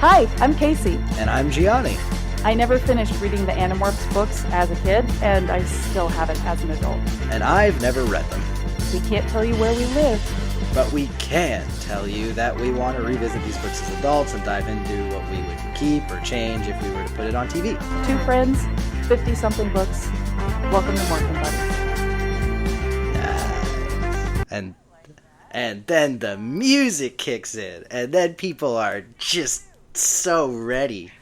Hi, I'm Kacey. And I'm Gianni. I never finished reading the Animorphs books as a kid, and I still haven't as an adult. And I've never read them. We can't tell you where we live. But we can tell you that we want to revisit these books as adults and dive into what we would keep or change if we were to put it on TV. Two friends, 50-something books. Welcome to morphinbuddies. And then the music kicks in, and then people are just so ready.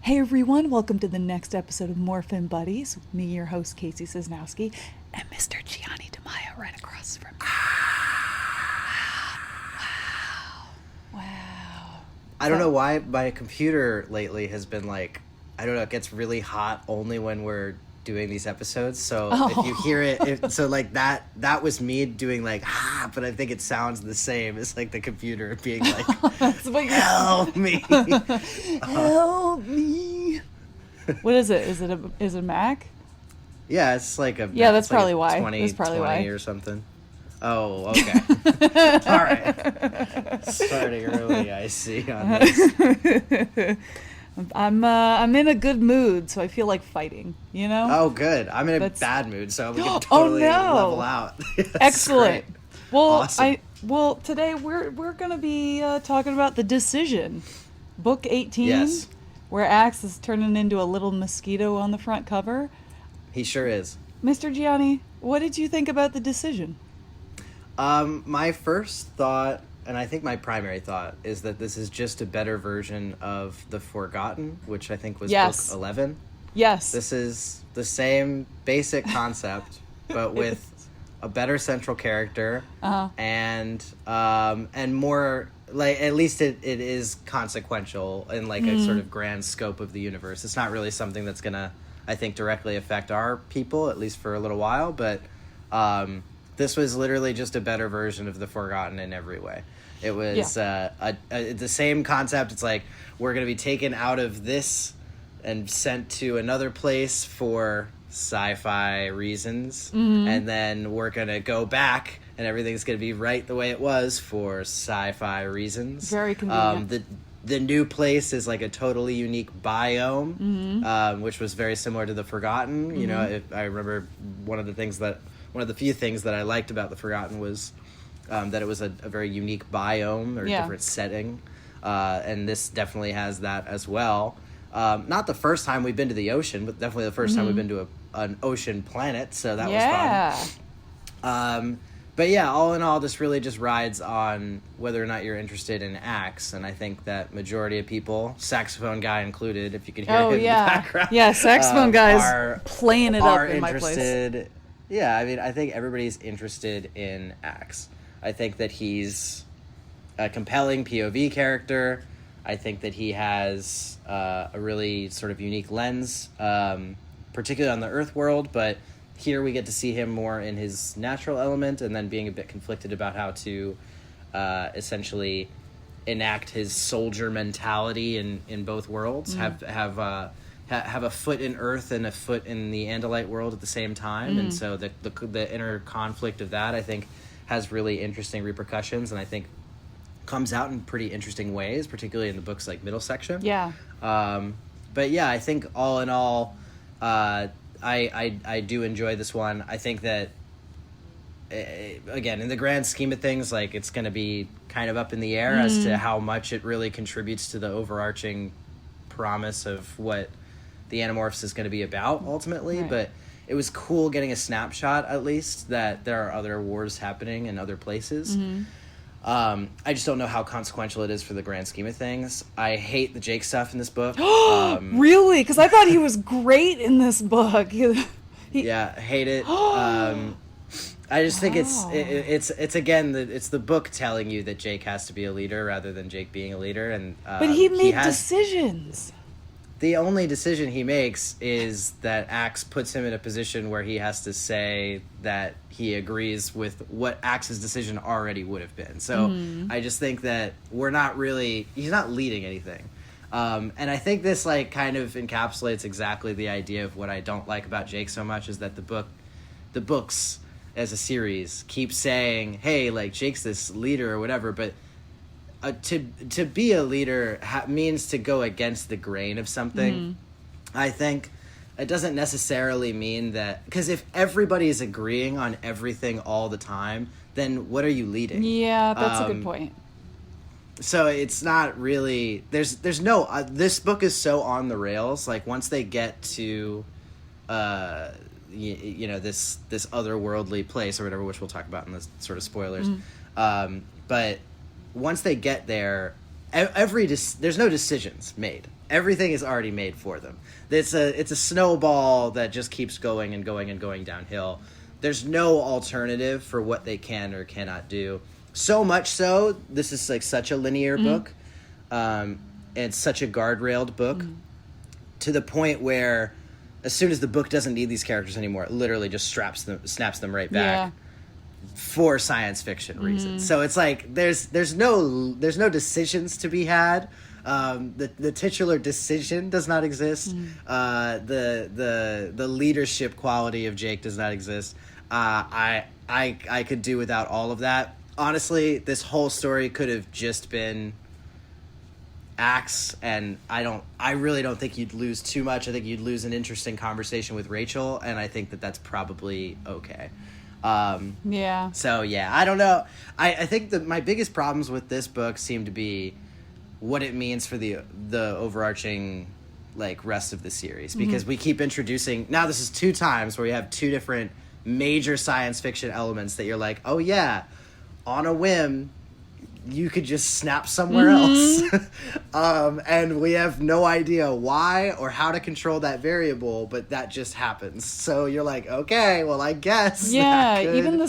Hey everyone, welcome to the next episode of Morphinbuddies with me, your host, Kacey Cisnowski, and Mr. Gianni DeMaio right across from me. Wow. I don't know why my computer lately has been like, I don't know, it gets really hot only when we're doing these episodes. So if you hear it, that was me doing like, but I think it sounds the same. It's like the computer being like, help me. Help me. What is it? Is it a Mac? Yeah, it's like a... Yeah, that's like probably why. 20, That's probably 20 why. or something. Oh, okay. All right. Starting early, I see on this. I'm in a good mood, so I feel like fighting, you know? Oh, good. I'm in a bad mood, so we can Oh, totally no. level out. That's Excellent. great. Well, Awesome. Today we're going to be talking about The Decision, book 18, Yes. where Ax is turning into a little mosquito on the front cover. He sure is. Mr. Gianni, what did you think about The Decision? My first thought, and I think my primary thought, is that this is just a better version of The Forgotten, which I think was Yes. book 11. Yes. This is the same basic concept, but with a better central character, and more, like, at least it is consequential in like a sort of grand scope of the universe. It's not really something that's gonna, I think, directly affect our people, at least for a little while, but this was literally just a better version of The Forgotten in every way. It was the same concept. It's like, we're going to be taken out of this and sent to another place for sci-fi reasons, and then we're going to go back and everything's going to be right the way it was for sci-fi reasons. Very convenient. The new place is like a totally unique biome, which was very similar to The Forgotten. You know, I remember one of the few things that I liked about The Forgotten was that it was a very unique biome or different setting, and this definitely has that as well. Not the first time we've been to the ocean, but definitely the first time we've been to an ocean planet, so that was fun. But yeah, all in all, this really just rides on whether or not you're interested in Ax, and I think that majority of people, saxophone guy included, if you can hear him in the background. Yeah, saxophone guy's playing it up in my place. Yeah, I mean, I think everybody's interested in Ax. I think that he's a compelling POV character. I think that he has a really sort of unique lens, particularly on the Earth world, but here we get to see him more in his natural element, and then being a bit conflicted about how to essentially enact his soldier mentality in both worlds. Have a foot in Earth and a foot in the Andalite world at the same time, and so the inner conflict of that, I think, has really interesting repercussions, and I think comes out in pretty interesting ways, particularly in the book's like middle section. Yeah. But yeah, I think all in all, I do enjoy this one. I think that, again, in the grand scheme of things, like, it's going to be kind of up in the air as to how much it really contributes to the overarching promise of what the Animorphs is going to be about ultimately. Right. But it was cool getting a snapshot, at least, that there are other wars happening in other places. I just don't know how consequential it is for the grand scheme of things. I hate the Jake stuff in this book. Really? Because I thought he was great in this book. Yeah, hate it. I just think it's again it's the book telling you that Jake has to be a leader rather than Jake being a leader, and But he made decisions. The only decision he makes is that Ax puts him in a position where he has to say that he agrees with what Ax's decision already would have been. So I just think that he's not leading anything. And I think this like kind of encapsulates exactly the idea of what I don't like about Jake so much, is that the books as a series keep saying, hey, like, Jake's this leader or whatever, but to be a leader means to go against the grain of something. I think it doesn't necessarily mean that, because if everybody is agreeing on everything all the time, then what are you leading? Yeah, that's a good point. So it's not really, there's no, this book is so on the rails. Like once they get to, you know, this otherworldly place or whatever, which we'll talk about in the sort of spoilers. But once they get there, there's no decisions made. Everything is already made for them. It's a snowball that just keeps going and going and going downhill. There's no alternative for what they can or cannot do. So much so, this is like such a linear book, and such a guardrailed book, to the point where as soon as the book doesn't need these characters anymore, it literally just snaps them right back for science fiction reasons. So it's like there's no decisions to be had. The titular decision does not exist. The leadership quality of Jake does not exist. I could do without all of that. Honestly, this whole story could have just been Ax, and I really don't think you'd lose too much. I think you'd lose an interesting conversation with Rachel, and I think that's probably okay. So yeah, I don't know. I think that my biggest problems with this book seem to be what it means for the overarching like rest of the series, because we keep introducing, now this is 2 times where we have 2 different major science fiction elements that you're like, oh yeah, on a whim you could just snap somewhere else. And we have no idea why or how to control that variable, but that just happens. So you're like, okay, well, I guess. Yeah, even the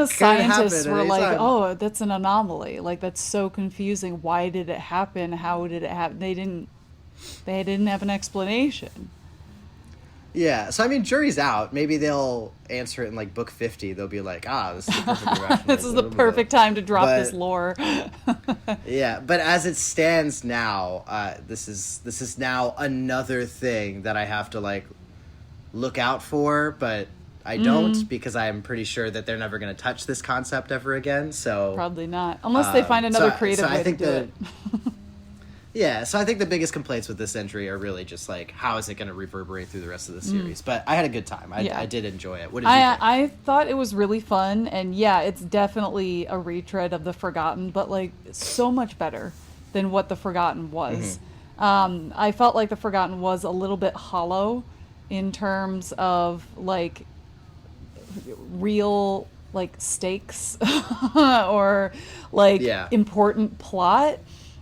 scientists were like, oh, that's an anomaly. Like, that's so confusing. Why did it happen? How did it happen? They didn't have an explanation. Yeah, so I mean, jury's out. Maybe they'll answer it in like book 50. They'll be like, this is the perfect rational. This is the perfect time to drop this lore. Yeah, but as it stands now, this is now another thing that I have to like look out for, but I don't, because I am pretty sure that they're never going to touch this concept ever again. So probably not, unless they find another creative way to do it. Yeah, so I think the biggest complaints with this entry are really just like, how is it going to reverberate through the rest of the series? But I had a good time. I did enjoy it. What did you think? I thought it was really fun, and yeah, it's definitely a retread of The Forgotten, but like so much better than what The Forgotten was. I felt like The Forgotten was a little bit hollow in terms of like real like stakes or like important plot.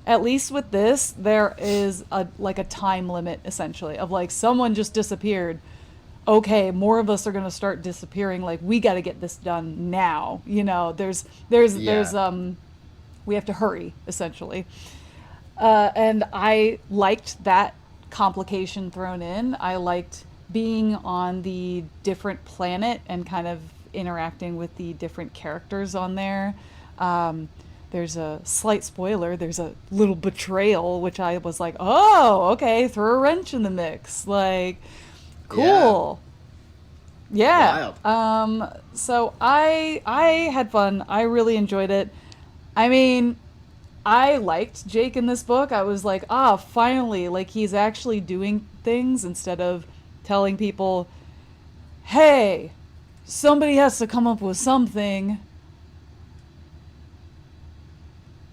At least with this, there is a time limit, essentially, of like someone just disappeared. Okay, more of us are going to start disappearing. Like, we got to get this done now. You know, there's we have to hurry, essentially. And I liked that complication thrown in. I liked being on the different planet and kind of interacting with the different characters on there. There's a slight spoiler. There's a little betrayal, which I was like, oh, okay, throw a wrench in the mix. Like, cool. Yeah. So I had fun. I really enjoyed it. I mean, I liked Jake in this book. I was like, finally, like he's actually doing things instead of telling people, hey, somebody has to come up with something.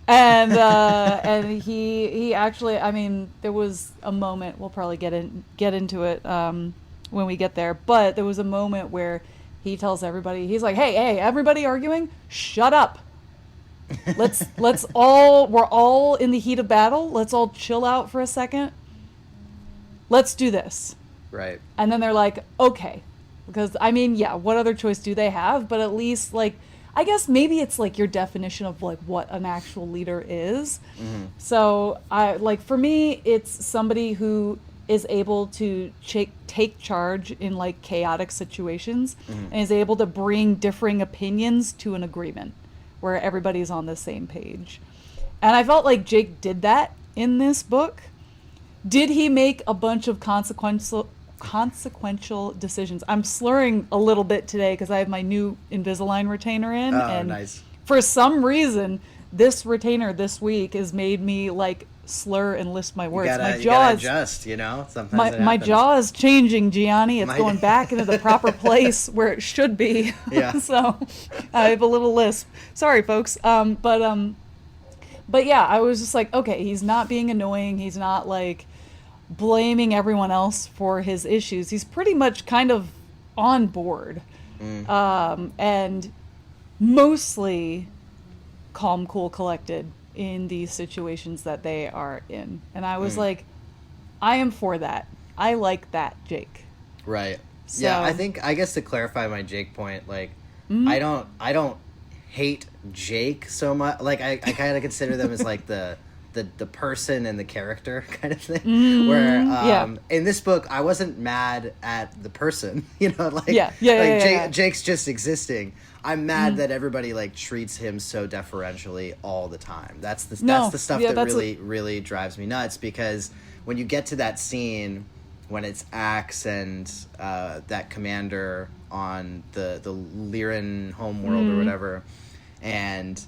And and he actually, I mean, there was a moment, we'll probably get into it when we get there, but there was a moment where he tells everybody, he's like, hey, everybody arguing, shut up. We're all in the heat of battle. Let's all chill out for a second. Let's do this. Right. And then they're like, okay. Because, I mean, yeah, what other choice do they have? But at least, like, I guess maybe it's like your definition of like what an actual leader is. So for me, it's somebody who is able to take charge in like chaotic situations and is able to bring differing opinions to an agreement where everybody's on the same page. And I felt like Jake did that in this book. Did he make a bunch of consequential decisions? I'm slurring a little bit today because I have my new Invisalign retainer in, and nice. For some reason this retainer this week has made me like slur and lisp my words. My You jaw gotta is adjust, you know? Sometimes it my happens. jaw is changing, Gianni. It's My- going back into the proper place where it should be. Yeah. So I have a little lisp. Sorry, folks. But yeah, I was just like, okay, he's not being annoying. He's not like blaming everyone else for his issues. He's pretty much kind of on board. And mostly calm, cool, collected in these situations that they are in. And I was like, I am for that. I like that, Jake. Right. So- Yeah, I guess to clarify my Jake point, like I don't hate Jake so much. Like I kind of consider them as like the person and the character kind of thing. Where yeah. in this book I wasn't mad at the person, you know, like Jake's just existing. I'm mad that everybody like treats him so deferentially all the time. That's the stuff that really drives me nuts, because when you get to that scene when it's Ax and that commander on the Lyran homeworld or whatever, and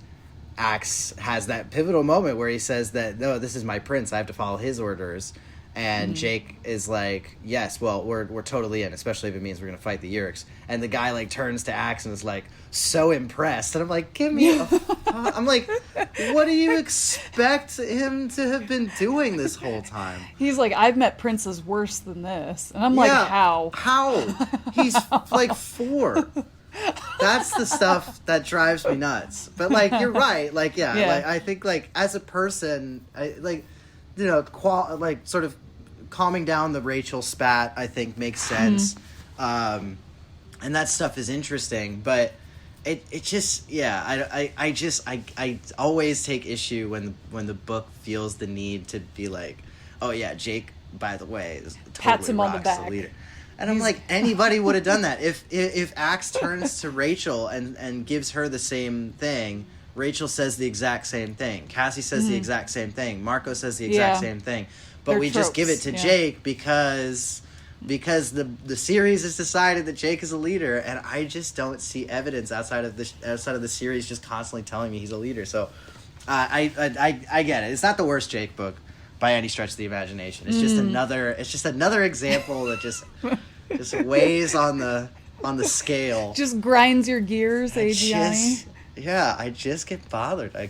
Ax has that pivotal moment where he says that, no, this is my prince, I have to follow his orders. And Jake is like, yes, well, we're totally in, especially if it means we're going to fight the Yeerks. And the guy, like, turns to Ax and is, like, so impressed. And I'm like, give me I'm like, what do you expect him to have been doing this whole time? He's like, I've met princes worse than this. And I'm like, how? How? He's, like, 4. That's the stuff that drives me nuts. But, like, you're right. Like, like, I think, like, as a person, sort of calming down the Rachel spat, I think, makes sense. And that stuff is interesting, but it just, I always take issue when the book feels the need to be like, oh yeah, Jake, by the way, is totally pats him on the rocks back. the leader. And I'm like, anybody would have done that. If Ax turns to Rachel and gives her the same thing, Rachel says the exact same thing. Cassie says the exact same thing. Marco says the exact same thing. But They're we just give it tropes, to Jake because the series has decided that Jake is a leader, and I just don't see evidence outside of the series just constantly telling me he's a leader. So I get it. It's not the worst Jake book by any stretch of the imagination. It's just another example that just weighs on the scale. Just grinds your gears, Gianni. I just get bothered. I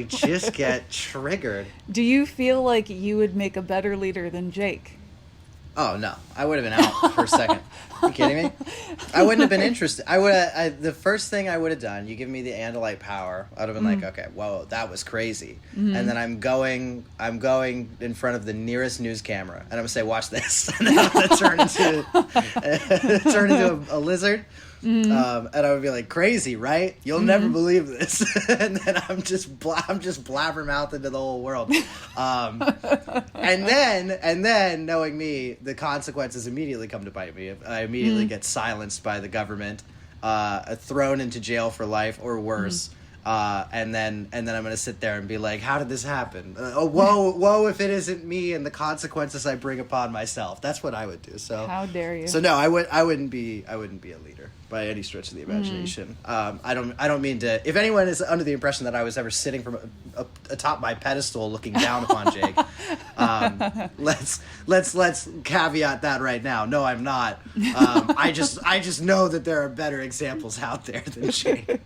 just get triggered. Do you feel like you would make a better leader than Jake? Oh no, I would have been out for a second. Are you kidding me? I wouldn't have been interested. The first thing I would have done, you give me the Andalite power, I'd have been like, okay, whoa, that was crazy. And then I'm going in front of the nearest news camera, and I'm gonna say, watch this, and then I'm gonna turn into a lizard. And I would be like, crazy, right? You'll never believe this. And then I'm just blabbermouth into the whole world. And then knowing me, the consequences immediately come to bite me. I immediately get silenced by the government, thrown into jail for life or worse. And then I'm gonna sit there and be like, how did this happen? Woe if it isn't me and the consequences I bring upon myself. That's what I would do. So how dare you? So no, I wouldn't be a leader by any stretch of the imagination. I don't mean to. If anyone is under the impression that I was ever sitting from atop my pedestal looking down upon Jake, let's caveat that right now. No, I'm not. I just know that there are better examples out there than Jake.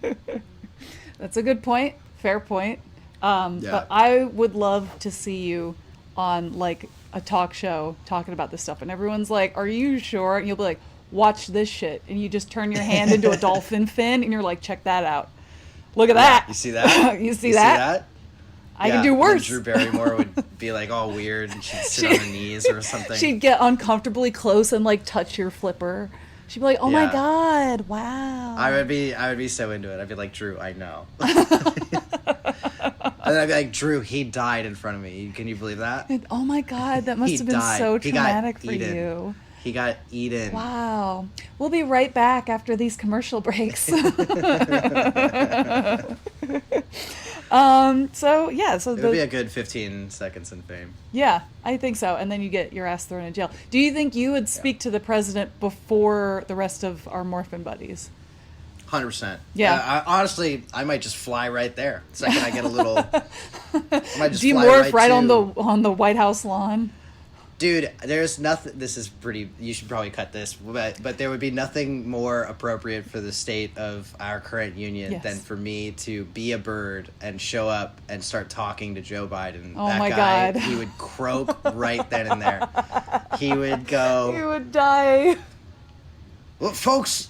That's a good point. Fair point. But I would love to see you on like a talk show talking about this stuff, and everyone's like, "Are you sure?" And you'll be like, "Watch this shit," and you just turn your hand into a dolphin fin, and you're like, "Check that out. Look at that. You see that? you see that? I can do worse." Drew Barrymore would be like all weird, and she'd sit on her knees or something. She'd get uncomfortably close and like touch your flipper. She'd be like, "Oh my god, wow!" I would be so into it. I'd be like, Drew, I know. And then I'd be like, Drew, he died in front of me. Can you believe that? Oh my god, that must have been so traumatic for you. He got eaten. Wow. We'll be right back after these commercial breaks. So it'll be a good 15 seconds in fame. Yeah, I think so. And then you get your ass thrown in jail. Do you think you would speak to the president before the rest of our morphin buddies? 100%. Yeah. Honestly, I might just fly right there. The second I get a little, I might just Demorph fly right to, on the White House lawn. Dude, there's nothing. This is pretty. You should probably cut this, but there would be nothing more appropriate for the state of our current union Yes. than for me to be a bird and show up and start talking to Joe Biden. Oh that my guy, God. he would croak right then and there. He would go. You would die. Well, folks,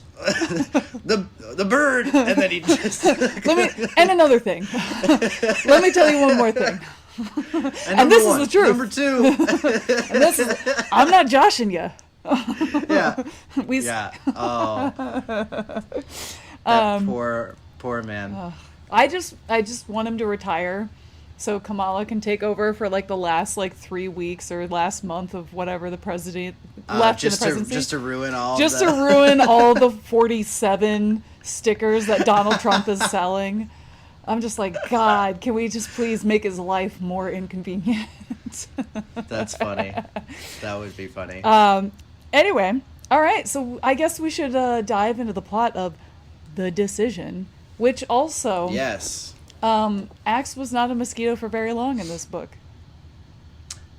the bird, and then he just. And another thing. Let me tell you one more thing. And this is the truth. Number 2. And this is, I'm not joshing you. Yeah. We, Yeah. Oh. That poor man. I just want him to retire so Kamala can take over for like the last like 3 weeks or last month of whatever the president left in the presidency. Just to ruin all. To ruin all the 47 stickers that Donald Trump is selling. I'm just like, God, can we just please make his life more inconvenient? That's funny. That would be funny. Anyway, all right. So I guess we should dive into the plot of The Decision, which also, yes. Ax was not a mosquito for very long in this book.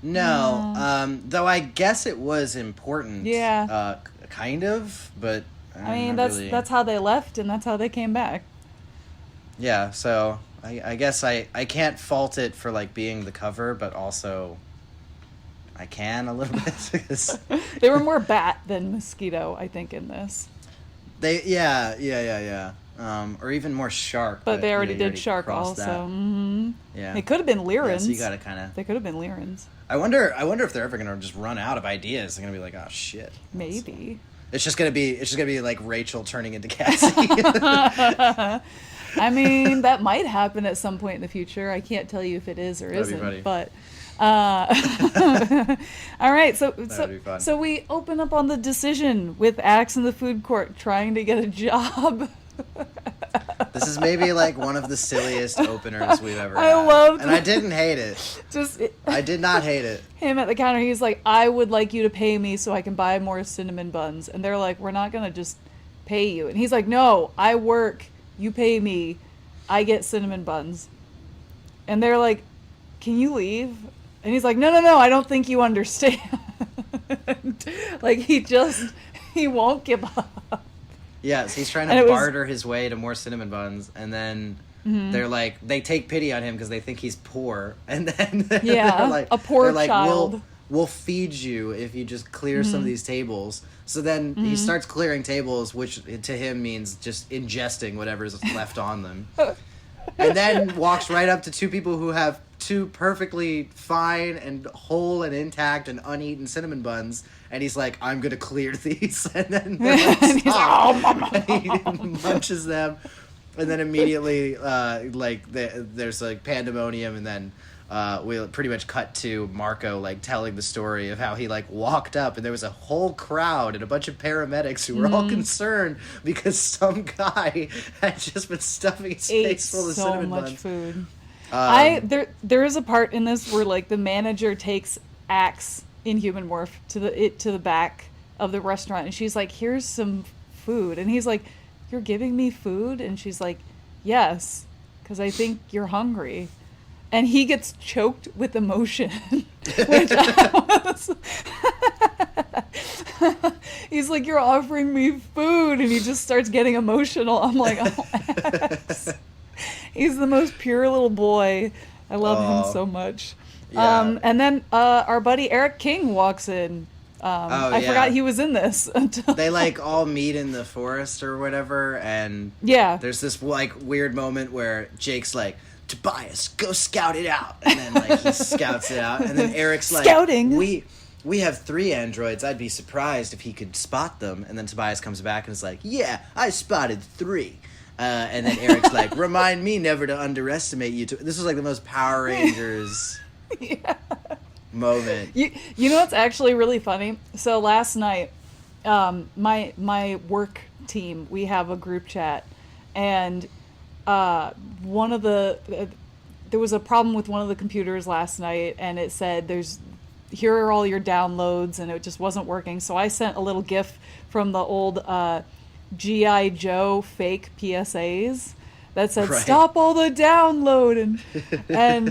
No. Though I guess it was important. Yeah. Kind of, but I mean, not that's really. that's how they left, and that's how they came back. Yeah. So I guess I can't fault it for like being the cover, but also I can a little bit because They were more bat than mosquito, I think, in this. Yeah. Or even more shark. But they already you did shark crossed also. that. Mm-hmm. Yeah. They could have been Yeah, Lyrans. so you gotta kind of. They could have been Lyrans. I wonder if they're ever gonna just run out of ideas. They're gonna be like, oh shit. Maybe. It's just gonna be like Rachel turning into Cassie. I mean, that might happen at some point in the future. I can't tell you if it is or That'd be isn't. funny. But all right, would be fun. so we open up on The Decision with Ax in the food court trying to get a job. This is maybe like one of the silliest openers we've ever I had. loved and I didn't hate it. I did not hate it. Him at the counter, he's like, I would like you to pay me so I can buy more cinnamon buns. And they're like, we're not going to just pay you. And he's like, no, I work, you pay me, I get cinnamon buns. And they're like, can you leave? And he's like, no, I don't think you understand. Like, he won't give up. Yes, he's trying And to it was- barter his way to more cinnamon buns, and then they're like, they take pity on him because they think he's poor, and then Yeah, they're like, a poor they're like, child. We'll feed you if you just clear some of these tables. So then he starts clearing tables, which to him means just ingesting whatever's left on them, and then walks right up to two people who have two perfectly fine and whole and intact and uneaten cinnamon buns, and he's like, I'm gonna clear these, and then they're like, And he's stop. And he munches them, and then immediately there's like pandemonium, and then we pretty much cut to Marco like telling the story of how he like walked up and there was a whole crowd and a bunch of paramedics who were all concerned because some guy had just been stuffing his Ate face full of so cinnamon much buns. food. There is a part in this where like the manager takes Ax in Human Morph to the back of the restaurant, and she's like, here's some food, and he's like, you're giving me food? And she's like, yes, because I think you're hungry. And he gets choked with emotion. Which he's like, you're offering me food, and he just starts getting emotional. I'm like, oh, Ax. He's the most pure little boy. I love him so much. Yeah. And then our buddy Eric King walks in. I forgot he was in this. They like all meet in the forest or whatever, and Yeah. there's this like weird moment where Jake's like, Tobias, go scout it out, and then like he scouts it out, and then Eric's like, Scouting. We have 3 androids. I'd be surprised if he could spot them. And then Tobias comes back and is like, yeah, I spotted 3. And then Eric's like, remind me never to underestimate you. This was like the most Power Rangers moment. You know what's actually really funny? So last night, my work team, we have a group chat, and there was a problem with one of the computers last night, and it said here are all your downloads, and it just wasn't working. So I sent a little GIF from the old GI Joe fake PSAs that said Right. "Stop all the download," and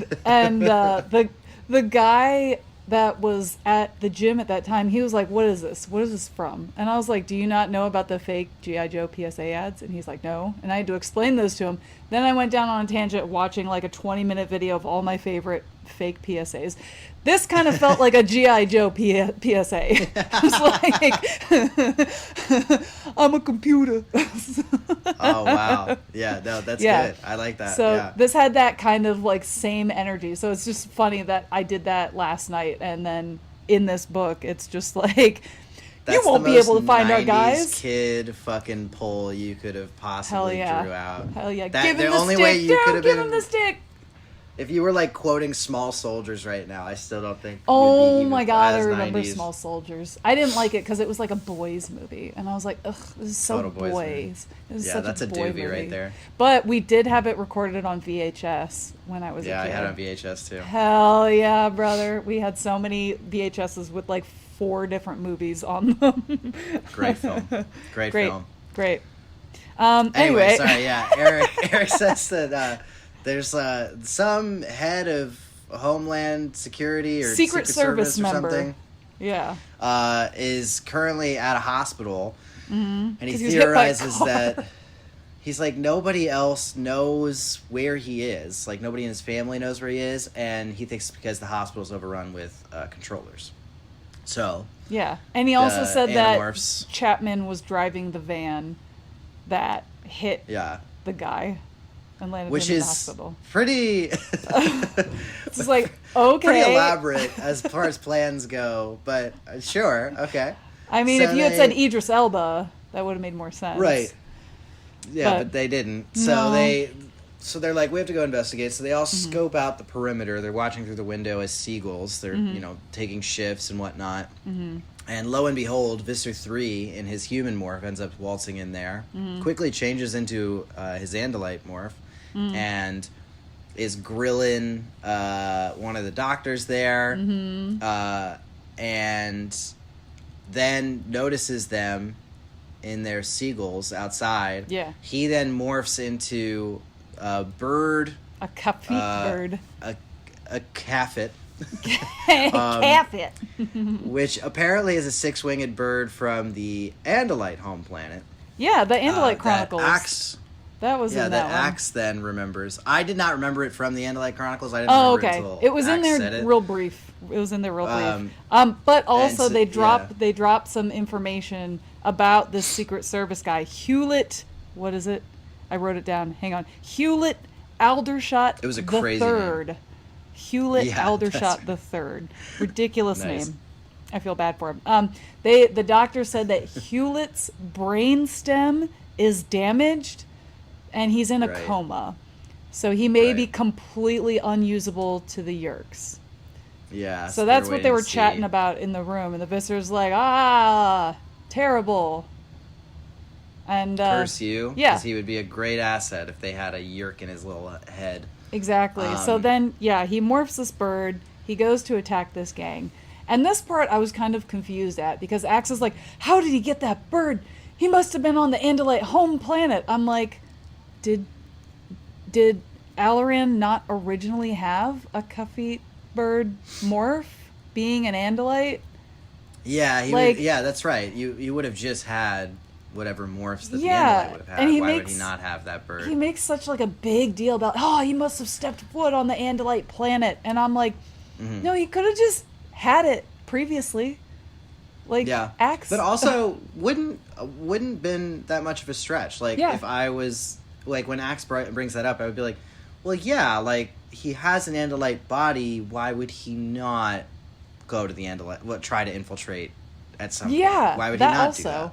the guy that was at the gym at that time, he was like, "What is this? What is this from?" And I was like, "Do you not know about the fake GI Joe PSA ads?" And he's like, "No." And I had to explain those to him. Then I went down on a tangent watching like a 20-minute video of all my favorite fake PSAs. This kind of felt like a GI Joe PSA. It was like, I'm a computer. Oh wow. Yeah, no, that's good. I like that. So yeah. this had that kind of like same energy. So it's just funny that I did that last night, and then in this book, it's just like, That's you won't the be able most to find our 90s guys. kid fucking pull you could have possibly Hell yeah. drew out. Hell yeah. That, Give the him the only stick. way you could Don't have give been him the stick. if you were like quoting Small Soldiers right now, I still don't think. Oh you'd be my even god, I as remember 90s. Small Soldiers. I didn't like it because it was like a boys movie, and I was like, ugh, this is so Total boys movie. boys. This is Yeah, such that's a boy doobie movie. right there. But we did have it recorded on VHS when I was Yeah, a I kid. had it on VHS too. Hell yeah, brother. We had so many VHSs with like 4 different movies on them. Great film. Great film. Great. Anyway, sorry. Yeah, Eric says that there's some head of Homeland Security or Secret Service or member. something Yeah. is currently at a hospital, and he 'Cause he was hit by a theorizes car. that he's like nobody else knows where he is. Like nobody in his family knows where he is, and he thinks it's because the hospital's overrun with controllers. So Yeah. And he also the said that Animorphs. Chapman was driving the van that hit yeah, the guy and landed which him in the is hospital. pretty. It's just like, okay. Pretty elaborate as far as plans go, but sure, okay. I mean, So if you had said they- Idris Elba, that would have made more sense. Right. Yeah, But- but they didn't. No. So they're like, we have to go investigate. So they all scope out the perimeter. They're watching through the window as seagulls. They're taking shifts and whatnot. And lo and behold, Visser 3 in his human morph ends up waltzing in there. Quickly changes into his Andalite morph and is grilling one of the doctors there. And then notices them in their seagulls outside. Yeah. He then morphs into a bird, A Kafit bird. a kafit, Kafit. which apparently is a 6-winged bird from the Andalite home planet. Yeah, the Andalite Chronicles. That Ax, That was yeah, in that that one. Ax then remembers. I did not remember it from the Andalite Chronicles. I didn't Oh, remember okay. it until It was in Ax said there it. real brief. It was in there real brief. Um, But also so- they dropped yeah. they dropped some information about this Secret Service guy, Hewlett. What is it? I wrote it down. Hang on. Hewlett Aldershot It was a the crazy name. Third. Hewlett Yeah, Aldershot that's the Third. Ridiculous Nice. name. I feel bad for him. The doctor said that Hewlett's brainstem is damaged, and he's in a Right. coma. So he may be Right. completely unusable to the Yerks. Yeah. So that's they're what they waiting were to see. chatting about in the room, and the Viscer's like, terrible. And Curse you. yeah. Because he would be a great asset if they had a yerk in his little head. exactly. So Um, then, yeah, he morphs this bird. He goes to attack this gang. And this part I was kind of confused at, because Ax is like, how did he get that bird? He must have been on the Andalite home planet. I'm like, did Alaran not originally have a Kafit bird morph, being an Andalite? Yeah, Like- yeah, that's right. You would have just had whatever morphs that Yeah, the Andalite would have had. and he Why would makes- he not have that bird? He makes such like a big deal about, he must have stepped foot on the Andalite planet, and I'm like, no, he could have just had it previously. Like, Yeah, Ax. but also wouldn't been that much of a stretch. Like Yeah. if I was like when Ax brings that up, I would be like, well, yeah, like he has an Andalite body. Why would he not go to the Andalite? What try to infiltrate at some yeah, point? Why would he that not also. do that?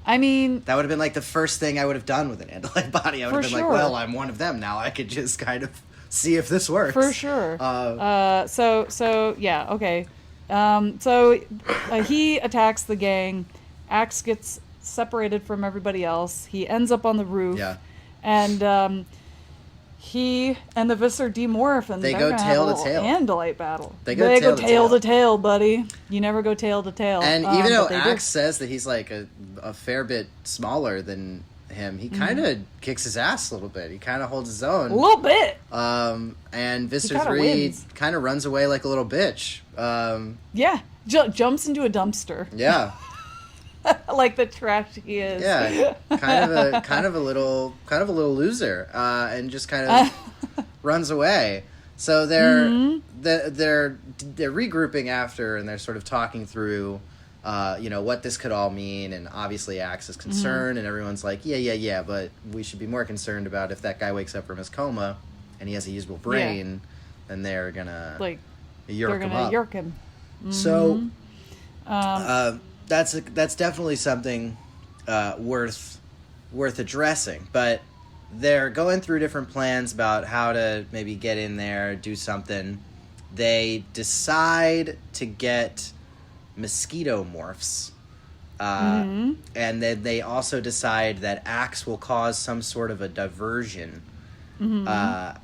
I mean, That would have been like the first thing I would have done with an Andalite body. I would For have been sure. like, well, I'm one of them now. I could just kind of see if this works. for sure. Uh, So yeah, okay. So he attacks the gang. Ax gets separated from everybody else. He ends up on the roof. Yeah. And he and the Visser demorph, and They they're go gonna tail have to a tail. Andalite battle. They go tail to tail tail. to tail, buddy. You never go tail to tail. And even though but they do. Ax says that he's like a fair bit smaller than him, he kind of kicks his ass a little bit. He kind of holds his own. A little bit. And Visser kinda 3 wins. kind of runs away like a little bitch. Yeah, jumps into a dumpster Yeah. like the trash he is. Yeah, kind of a little loser, and just kind of runs away. So they're regrouping after, and they're sort of talking through, what this could all mean. And obviously, Ax is concerned, and everyone's like, yeah, but we should be more concerned about if that guy wakes up from his coma, and he has a usable brain, then they're gonna yerk him up. Yerk him. So, that's definitely something worth addressing. But they're going through different plans about how to maybe get in there, do something. They decide to get mosquito morphs. And then they also decide that Ax will cause some sort of a diversion.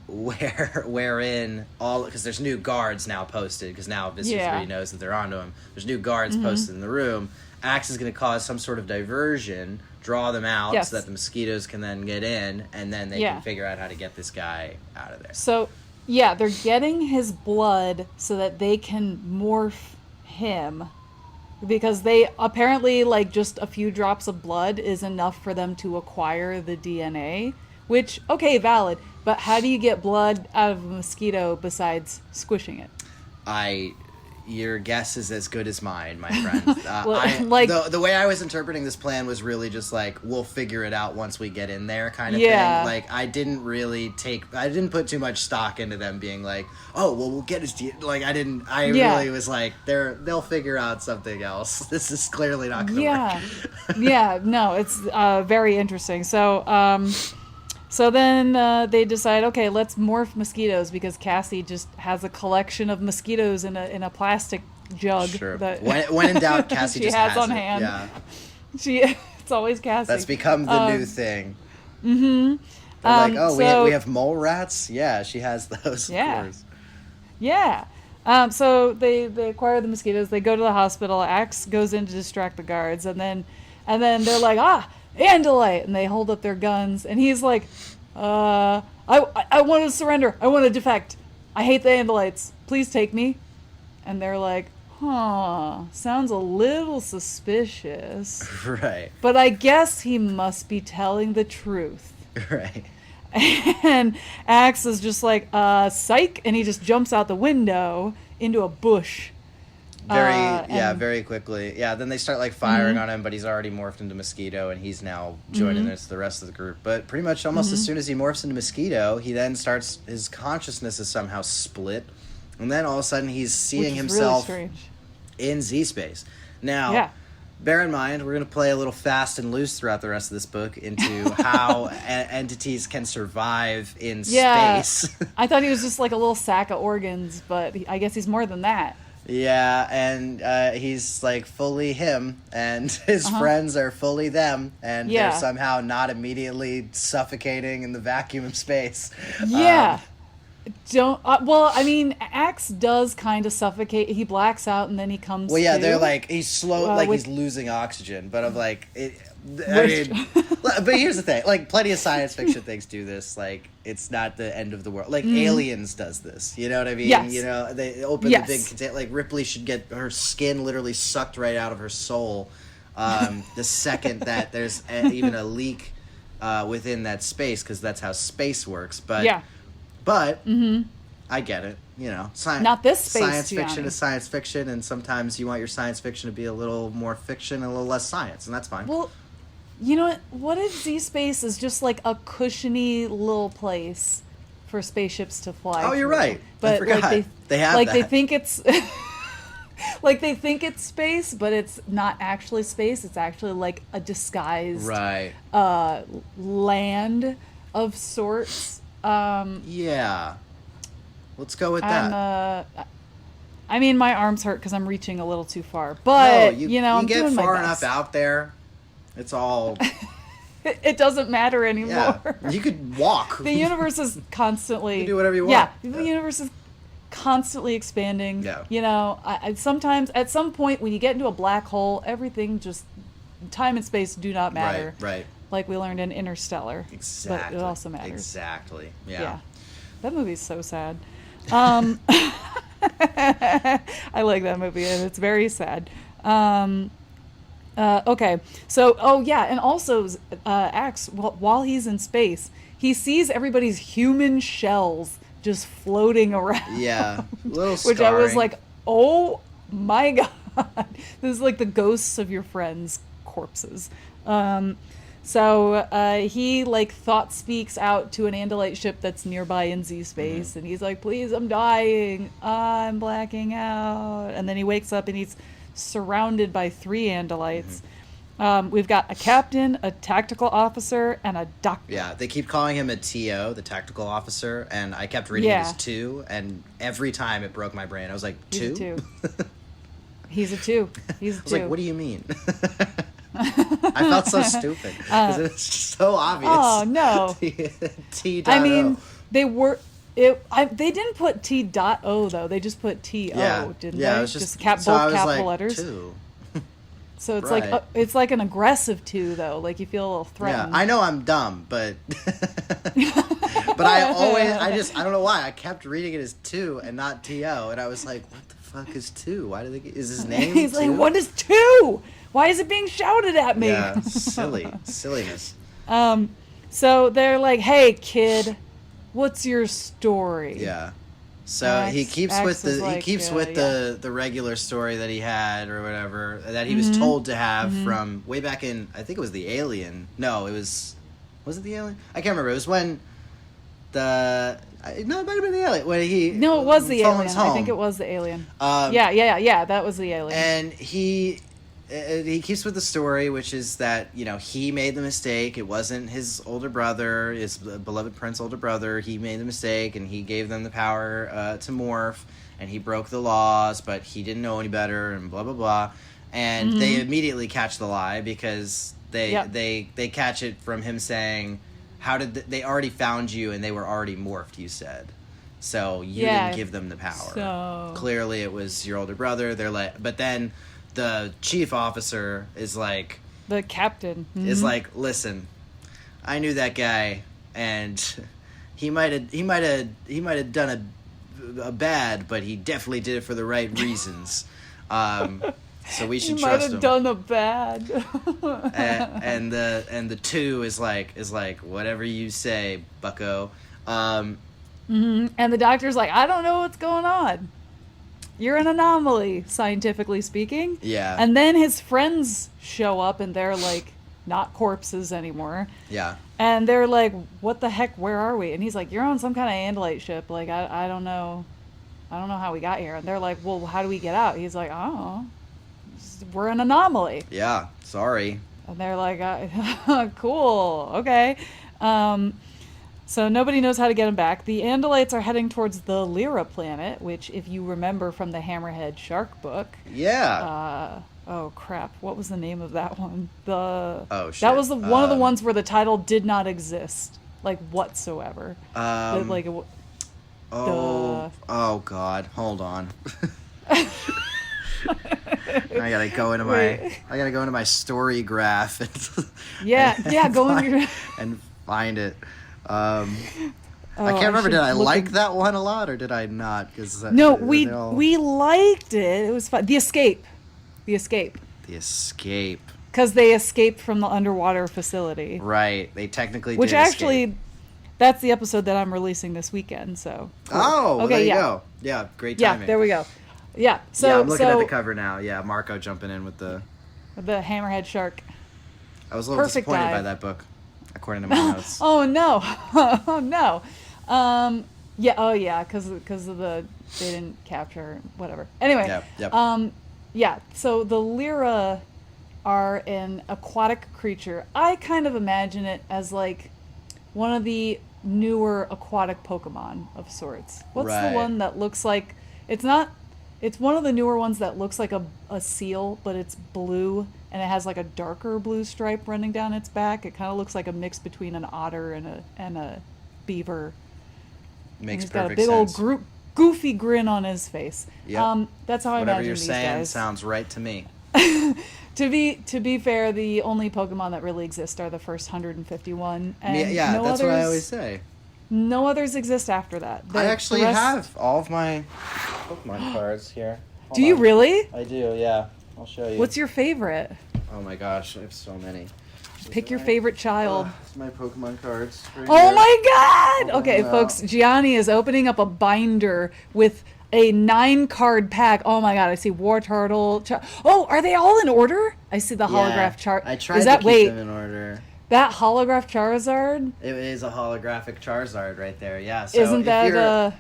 Wherein because there's new guards now posted, because now Visser 3 knows that they're onto him. There's new guards posted in the room. Ax is going to cause some sort of diversion, draw them out so that the mosquitoes can then get in, and then they can figure out how to get this guy out of there. So, yeah, they're getting his blood so that they can morph him, because they apparently, like, just a few drops of blood is enough for them to acquire the DNA. Which, okay, valid, but how do you get blood out of a mosquito besides squishing it? Your guess is as good as mine, my friend. The way I was interpreting this plan was really just like, we'll figure it out once we get in there kind of thing. Like, I didn't put too much stock into them being like, oh, well, we'll get his DNA. Like, really was like, they'll figure out something else. This is clearly not going to work. Yeah, no, it's very interesting. So then they decide, okay, let's morph mosquitoes, because Cassie just has a collection of mosquitoes in a plastic jug. Sure. That when in doubt, Cassie she just has has on it. hand. Yeah. It's always Cassie. That's become the new thing. They're like, oh, we have mole rats? Yeah, she has those. Yeah. Of course. Yeah. So they acquire the mosquitoes. They go to the hospital. Ax goes in to distract the guards, and then they're like, Andalite, and they hold up their guns, and he's like, I want to surrender. I want to defect. I hate the Andalites. Please take me. And they're like, sounds a little suspicious. Right. But I guess he must be telling the truth. Right. And Ax is just like, psych, and he just jumps out the window into a bush. Very quickly. Yeah, then they start like firing on him, but he's already morphed into Mosquito, and he's now joining the rest of the group. But pretty much almost as soon as he morphs into Mosquito, he then starts, his consciousness is somehow split, and then all of a sudden he's seeing himself really in Z-space. Now, bear in mind, we're going to play a little fast and loose throughout the rest of this book into how entities can survive in space. I thought he was just like a little sack of organs, but I guess he's more than that. Yeah, and he's like fully him, and his friends are fully them, and they're somehow not immediately suffocating in the vacuum of space. Yeah. Well, I mean, Ax does kind of suffocate. He blacks out, and then he comes to. They're like, he's slow, he's losing oxygen, but I'm like, but here's the thing, like, plenty of science fiction things do this, like, it's not the end of the world, like, Aliens does this, you know what I mean? Yes. You know, they open the big container, like, Ripley should get her skin literally sucked right out of her soul, the second that there's even a leak within that space, because that's how space works, but I get it, you know, not this space, science Gianni. fiction is science fiction, and sometimes you want your science fiction to be a little more fiction and a little less science, and that's fine. Well, you know what if Z-space is just like a cushiony little place for spaceships to fly Oh, you're through? right. But I forgot. Like they have like that. they think it's like they think it's space, but it's not actually space. It's actually like a disguised land of sorts. Yeah. Let's go with that. I mean, my arms hurt because I'm reaching a little too far. But, you I'm get doing far my enough best. out there, it's all it doesn't matter anymore. Yeah, you could walk. The universe is constantly... You do whatever you Yeah, want. the universe is constantly expanding. Yeah. You know, I sometimes, at some point, when you get into a black hole, everything just... Time and space do not matter. Right. Like we learned in Interstellar. Exactly. But it also matters. Exactly. Yeah. Yeah. That movie's so sad. I like that movie, and it's very sad. Okay, so, oh yeah, and also Ax, while he's in space, he sees everybody's human shells just floating around. Yeah. A little Which I was scarring. like, oh my god. This is like the ghosts of your friends' corpses. So he like thought speaks out to an Andalite ship that's nearby in Z space, and he's like, "Please, I'm dying. I'm blacking out." And then he wakes up and he's surrounded by 3 Andalites. We've got a captain, a tactical officer, and a doctor. Yeah, they keep calling him a TO, the tactical officer, and I kept reading it as 2, and every time it broke my brain. I was like, He's 2? a 2. He's a 2. He's a 2. I was like, what do you mean? I felt so stupid because it was just so obvious. Oh no! T.O. I mean, they didn't put T.O though. They just put T.O, didn't they? It was just so I both was capital like, letters. 2. So it's Right. like it's like an aggressive 2 though. Like you feel a little threatened. Yeah, I know I'm dumb, but but I don't know why I kept reading it as 2 and not T.O. And I was like, what the fuck is 2? Why do they? Is his name? He's 2? like, what is 2? Why is it being shouted at me? Yeah, silliness. So they're like, hey kid, what's your story? Yeah. So he keeps Ax with was the like, the regular story that he had or whatever that he was told to have from way back in, I think it was the Alien. No, was it the Alien? I can't remember. It was when it might have been the Alien when he No, it was the phones Alien. I home. think it was the Alien. Yeah, that was the Alien. and he keeps with the story, which is that, you know, he made the mistake. It wasn't his older brother, his beloved prince older brother. He made the mistake, and he gave them the power to morph, and he broke the laws, but he didn't know any better, and blah, blah, blah. And they immediately catch the lie because they catch it from him saying, how did they already found you, and they were already morphed, you said. So you didn't give them the power. So... Clearly it was your older brother. They're like, but then the chief officer is like, the captain is like, listen, I knew that guy, and he might have done a bad, but he definitely did it for the right reasons. So we should trust him. He might have done a bad. and the 2 is like whatever you say, bucko. And the doctor's like, I don't know what's going on. You're an anomaly, scientifically speaking. Yeah. And then his friends show up, and they're like not corpses anymore. Yeah. And they're like, what the heck, where are we? And he's like, you're on some kind of Andalite ship. Like, I don't know how we got here. And they're like, well, how do we get out? He's like, oh, we're an anomaly. Yeah, sorry. And they're like, cool, okay. So nobody knows how to get him back. The Andalites are heading towards the Lyra planet, which, if you remember from the Hammerhead Shark book... Yeah. Oh, crap. What was the name of that one? Oh, shit. That was one of the ones where the title did not exist, like, whatsoever. Oh, God. Hold on. I gotta go into my story graph and and find it. I can't remember. Did I like that one a lot or did I not? No, we liked it. It was fun. The escape. Because they escaped from the underwater facility. Right. They technically Which did actually, escape. That's the episode that I'm releasing this weekend. So. Cool. Oh, well, okay, there you go. Yeah, great timing. Yeah, there we go. Yeah. So yeah, I'm looking at the cover now. Yeah, Marco jumping in with the Hammerhead Shark. I was a little Perfect disappointed dive. by that book, according to my notes. Oh no! Oh no! Yeah. Oh yeah. Because of they didn't capture whatever. Anyway. Yep. Yeah. So the Lyra are an aquatic creature. I kind of imagine it as like one of the newer aquatic Pokemon of sorts. What's the one that looks like it's not It's one of the newer ones that looks like a seal, but it's blue and it has like a darker blue stripe running down its back. It kind of looks like a mix between an otter and a beaver. Makes He's got a perfect big sense. old goofy grin on his face. Yep. That's how I Whatever imagine you're these saying guys. sounds right to me. To be fair, the only Pokemon that really exist are the first 151, and Yeah, no that's others, what I always say. no others exist after that. I The actually rest- have all of my Pokemon cards here. Hold Do you on. really? I do, yeah. I'll show you. What's your favorite? Oh my gosh, I have so many. Pick your favorite child. It's my Pokemon cards. Right Oh here. my god! Hold Okay, on folks, out. Gianni is opening up a binder with a 9-card pack. Oh my god, I see War Turtle. Oh, are they all in order? I see the holograph chart. I tried Is that to keep wait, them in order. that holograph Charizard? It is a holographic Charizard right there, yeah. So Isn't if that you're-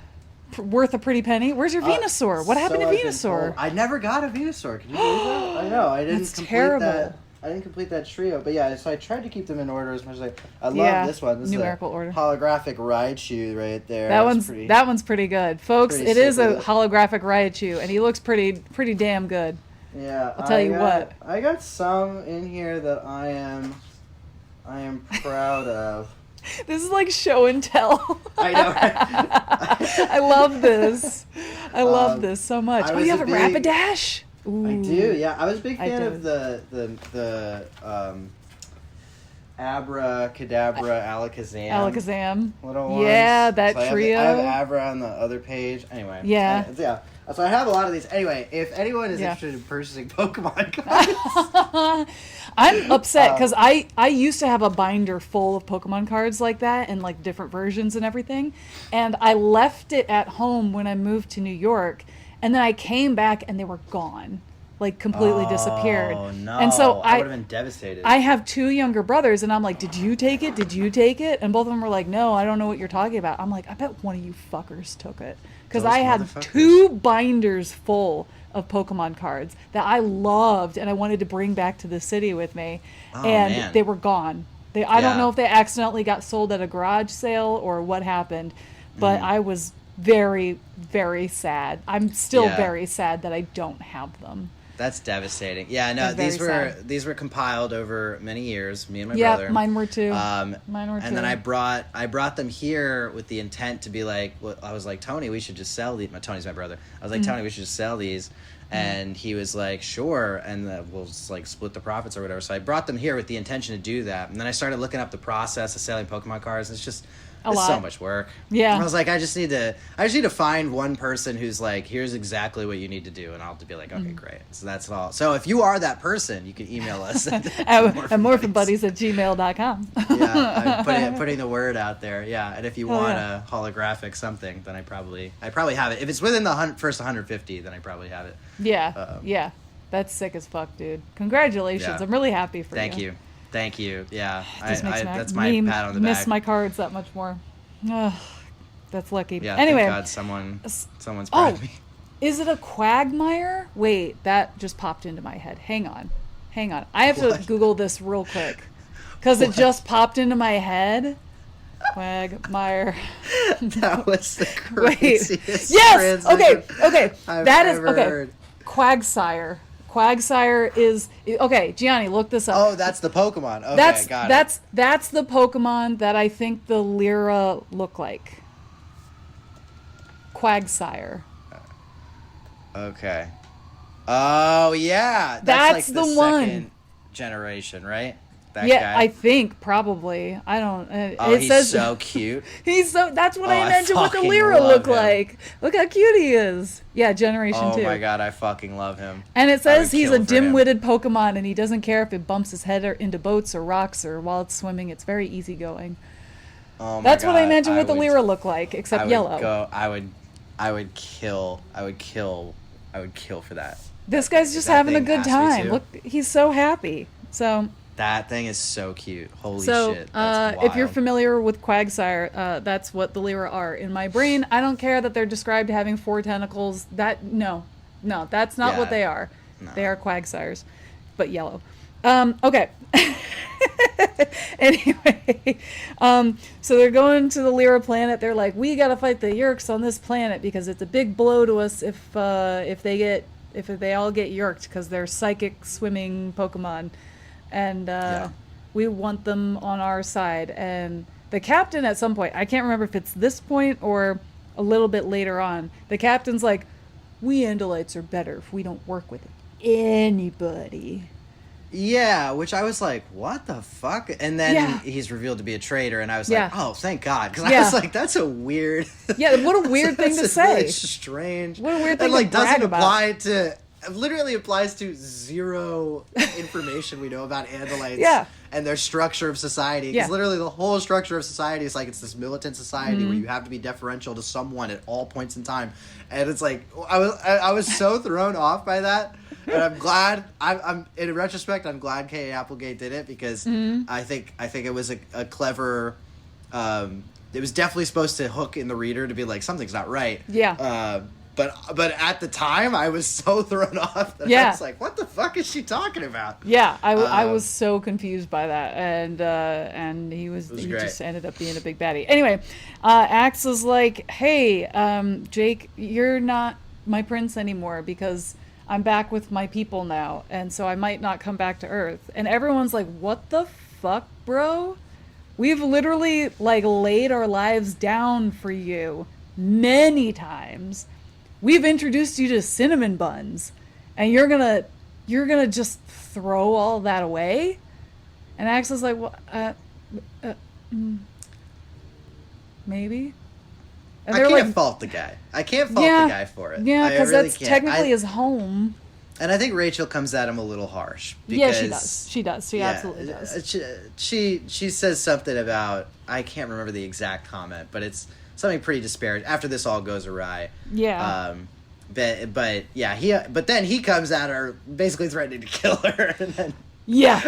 worth a pretty penny? Where's your Venusaur? What happened so to I've been Venusaur? told- I never got a Venusaur. Can you believe that? I know. I didn't That's complete terrible. that. I didn't complete that trio, but yeah. So I tried to keep them in order as much as I love Yeah, this one. This numerical is a order. holographic Raichu right there. That That's one's pretty good, folks. pretty It is sick a with it. holographic Raichu, and he looks pretty damn good. Yeah, I'll tell you what. I got some in here that I am proud of. This is like show and tell. I know. Right? I love this. I love this so much. I Oh, was you have a a big- Rapidash? Ooh. I do, yeah. I was a big I fan do. of the Abracadabra Alakazam. Alakazam. Little ones. Yeah, that So trio. I have Abra on the other page. Anyway. Yeah. Yeah. So I have a lot of these. Anyway, if anyone is Yeah. interested in purchasing Pokemon cards, I'm upset because I used to have a binder full of Pokemon cards like that and like different versions and everything. And I left it at home when I moved to New York. And then I came back and they were gone. Like completely disappeared. Oh no! And so I would have been devastated. I have 2 younger brothers, and I'm like, did you take it? Did you take it? And both of them were like, no, I don't know what you're talking about. I'm like, I bet one of you fuckers took it. Because Those I had motherfuckers. 2 binders full of Pokemon cards that I loved and I wanted to bring back to the city with me. Oh, and man. they were gone. I don't Yeah. know if they accidentally got sold at a garage sale or what happened, but Mm-hmm. I was very, very sad. I'm still Yeah. very sad that I don't have them. That's devastating. Yeah, no, That's very these were compiled over many years. Me and my Yeah, brother. mine were too. Mine were And then too. I brought them here with the intent to be like, well, I was like, Tony, we should just sell these. Tony's my brother. I was like, Mm-hmm. Tony, we should just sell these. And he was like, sure, and we'll just like split the profits or whatever. So I brought them here with the intention to do that. And then I started looking up the process of selling Pokemon cards. And it's lot. so much work. Yeah. And I was like, I just need to find one person who's like, here's exactly what you need to do, and I'll have to be like, okay, great. So that's all. So if you are that person, you can email us at morphinbuddies@gmail.com. Yeah, I'm putting the word out there. Yeah, and if you Oh, want yeah. a holographic something, then I probably have it. If it's within the first 150, then I probably have it. Yeah, yeah. That's sick as fuck, dude. Congratulations. Yeah. I'm really happy for you. Thank you. Yeah, Just makes that's my pat on the miss back. my cards that much more. Ugh, that's lucky. Yeah. Anyway, Thank God someone's proud of me. is it a quagmire? Wait, that just popped into my head. Hang on. I have to What? Google this real quick because it just popped into my head. Quagmire. That was the Wait. craziest. Yes. Okay. I've That is ever okay. heard. Quagsire. Quagsire is okay. Gianni, look this up. Oh, that's the Pokemon. Okay, got it. That's the Pokemon that I think the Lyra look like. Quagsire. Okay. Oh yeah, That's like the one. second generation, right? That Yeah, guy. I think probably. I don't. Oh, it he's says so cute. he's so. That's what Oh, I I imagine what the fucking Lyra love look him. like. Look how cute he is. Yeah, Generation Oh 2. my god, I fucking love him. And it says would he's a kill for him. dim-witted Pokemon, and he doesn't care if it bumps his head into boats or rocks or while it's swimming. It's very easygoing. Oh my That's what I God, imagine what the would- Lyra look like, I except would yellow. I would kill for that. This guy's just That having a thing good asked me time. to. Look, he's so happy. So, That thing is so cute. Holy so shit. That's if you're wild. familiar with Quagsire, that's what the Lyra are. In my brain, I don't care that they're described having 4 tentacles. No, that's not Yeah. what they are. No. They are Quagsires, but yellow. Okay. Anyway, so they're going to the Lyra planet. They're like, we gotta fight the Yeerks on this planet because it's a big blow to us if they all get Yeerked because they're psychic swimming Pokemon, and we want them on our side. And the captain at some point, I can't remember if it's this point or a little bit later on, the captain's like, we Andalites are better if we don't work with anybody. Yeah, which I was like, what the fuck? And then he's revealed to be a traitor, and I was like, oh, thank God. Because I was like, that's a weird... Yeah, what a weird thing to say. Really strange. What a weird thing to brag doesn't apply to... Literally applies to zero information we know about Andalites and their structure of society. Because literally the whole structure of society is like it's this militant society where you have to be deferential to someone at all points in time. And it's like, I was so thrown off by that. And I'm glad, I'm in retrospect, I'm glad K.A. Applegate did it because I think it was a clever... it was definitely supposed to hook in the reader to be like, something's not right. Yeah. But at the time, I was so thrown off that I was like, "What the fuck is she talking about?" Yeah, I was so confused by that, and he just ended up being a big baddie. Anyway, Ax is like, "Hey, Jake, you're not my prince anymore because I'm back with my people now, and so I might not come back to Earth." And everyone's like, "What the fuck, bro? We've literally like laid our lives down for you many times." We've introduced you to cinnamon buns, and you're gonna just throw all that away? And Ax is like, well, maybe. And I can't fault the guy. I can't fault the guy for it. Yeah, because really that's technically his home. And I think Rachel comes at him a little harsh. Yeah, she does. She does. She absolutely does. She says something about, I can't remember the exact comment, but it's something pretty disparaging after this all goes awry. Yeah. But then he comes at her basically threatening to kill her. And then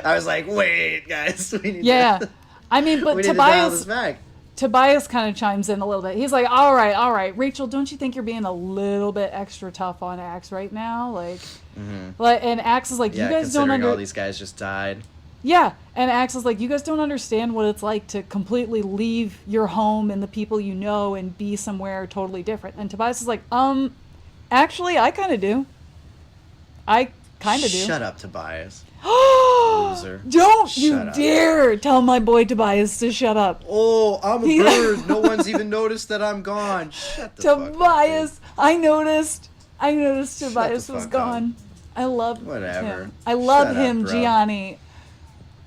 I was like, wait, guys, we need to, I mean, but we need to dial this back. Tobias kind of chimes in a little bit. He's like, all right, Rachel, don't you think you're being a little bit extra tough on Ax right now? Like, and Ax is like, you guys don't all these guys just died. Yeah, and Ax is like, you guys don't understand what it's like to completely leave your home and the people you know and be somewhere totally different. And Tobias is like, actually, I kind of do. I kind of do. Shut up, Tobias. Loser. Don't you dare tell my boy Tobias to shut up. Oh, I'm a bird. No one's even noticed that I'm gone. Shut the Tobias, fuck up, I noticed Tobias was gone. I love him. I love him, Gianni.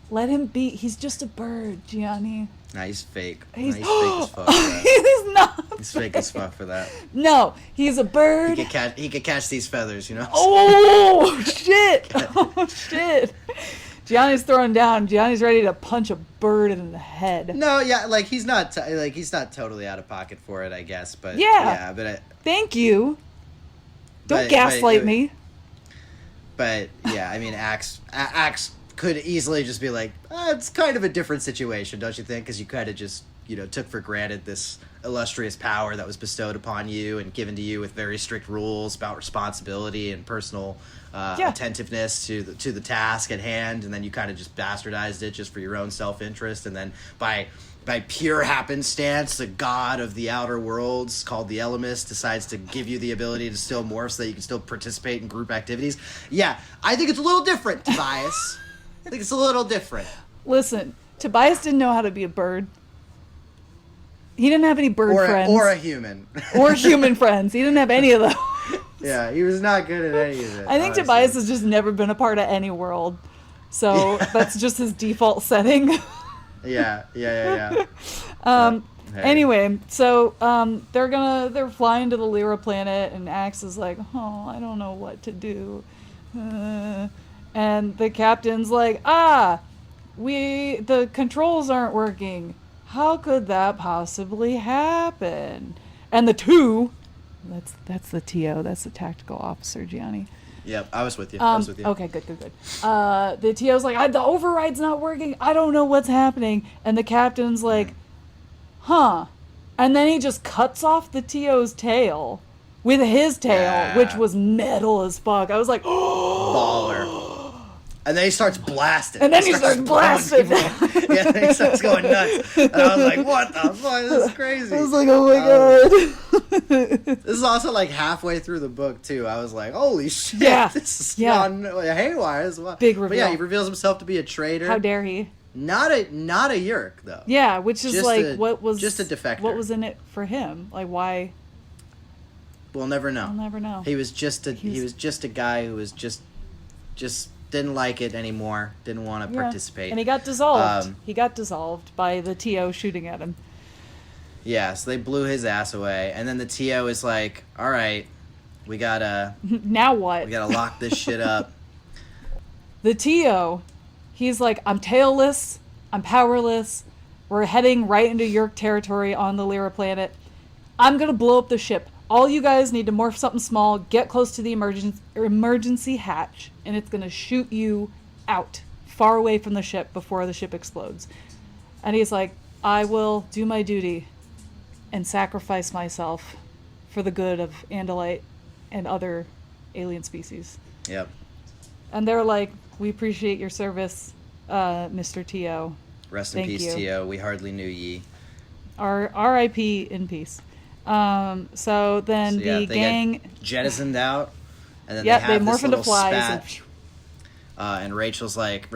Let him be. He's just a bird, Gianni. Nah, he's fake. He's fake as fuck for that. He's not. He's fake as fuck for that. No, he's a bird. He could catch these feathers, you know? Oh, shit. Oh, shit. Gianni's throwing down. Gianni's ready to punch a bird in the head. No, yeah, like he's not totally out of pocket for it, I guess, but thank you. Don't gaslight me. But yeah, I mean, Ax could easily just be like, it's kind of a different situation, don't you think? Because you kind of just, took for granted this illustrious power that was bestowed upon you and given to you with very strict rules about responsibility and personal attentiveness to the task at hand, and then you kind of just bastardized it just for your own self-interest, and then by pure happenstance, the god of the outer worlds, called the Elemis, decides to give you the ability to still morph so that you can still participate in group activities. Yeah, I think it's a little different, Tobias. I think it's a little different. Listen, Tobias didn't know how to be a bird. He didn't have any bird friends. Or a human. Or human friends. He didn't have any of those. Yeah, he was not good at any of it. I think Tobias has just never been a part of any world. So that's just his default setting. Yeah. Anyway, so they're flying to the Lyra planet, and Ax is like, oh, I don't know what to do. And the captain's like, the controls aren't working. How could that possibly happen? And the two, that's the TO, that's the tactical officer, Gianni. Yep, I was with you. Okay, good. The TO's like, the override's not working. I don't know what's happening. And the captain's like, huh. And then he just cuts off the TO's tail with his tail, which was metal as fuck. I was like, baller. And then he starts blasting. And then he starts blasting. Yeah, then he starts going nuts. And I was like, what the fuck? This is crazy. I was like, oh my god. This is also like halfway through the book, too. I was like, holy shit. Yeah. This is Yeah. haywire as well. Big reveal. But yeah, he reveals himself to be a traitor. How dare he? Not a Yeerk, though. Yeah, which is Just like, a- just a defector. What was in it for him? Like, why? We'll never know. I'll never know. He was just a guy who was just didn't like it anymore. Didn't want to participate. And he got dissolved. He got dissolved by the TO shooting at him. Yeah, so they blew his ass away, and then the TO is like, "All right, we gotta Now what? lock this shit up." The TO, he's like, I'm tailless, I'm powerless, we're heading right into Yeerk territory on the Lyra planet. I'm gonna blow up the ship. All you guys need to morph something small, get close to the emergency hatch, and it's gonna shoot you out, far away from the ship before the ship explodes. And he's like, I will do my duty and sacrifice myself for the good of Andalite and other alien species. Yep. And they're like, we appreciate your service, Mr. T.O. Rest in Thank peace, you. TO. We hardly knew ye. R.I.P. in peace. So then So, yeah, the they gang... get jettisoned out, and then Yep, they they have morph this into little flies spat. And Rachel's like,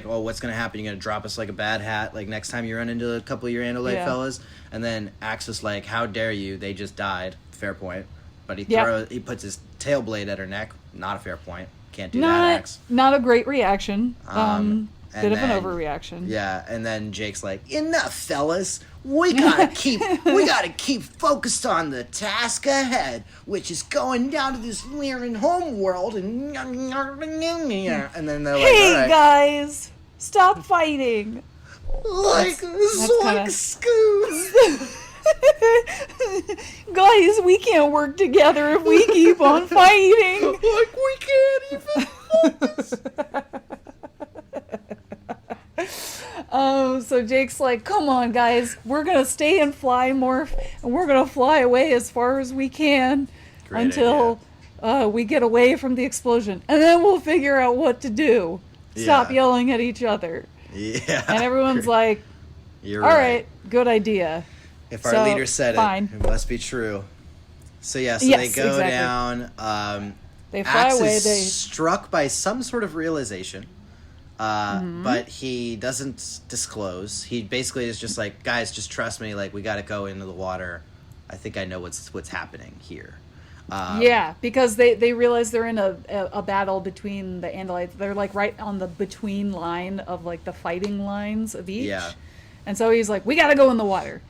oh, what's gonna happen? You're gonna drop us like a bad hat, like next time you run into a couple of your Andalite Yeah. fellas. And then Ax is like, how dare you? They just died. Fair point. But he Yep. he puts his tail blade at her neck. Not a fair point. Can't do that, Ax. Not a great reaction. And Bit of an then- overreaction. Yeah, and then Jake's like, enough, fellas. We gotta keep focused on the task ahead, which is going down to this Lyran home world and then they're like, Hey, all right. guys! Stop fighting! Like kinda- Scoobs. Guys, we can't work together if we keep on fighting! Like we can't even focus. So Jake's like, come on, guys, we're gonna stay and fly morph, and we're gonna fly away as far as we can Great until we get away from the explosion, and then we'll figure out what to do. Stop Yeah. yelling at each other. Yeah. And everyone's like, You're all right, good idea. If our So, leader said fine. it must be true. So yeah, so Yes, they go exactly. down. They fly Ax away. is They struck by some sort of realization, Mm-hmm. but he doesn't disclose. He basically is just like, guys, just trust me. Like we got to go into the water. I think I know what's happening here. yeah, because they realize they're in a battle between the Andalites. They're like right on the between line of like the fighting lines of each. Yeah. And so he's like, we got to go in the water.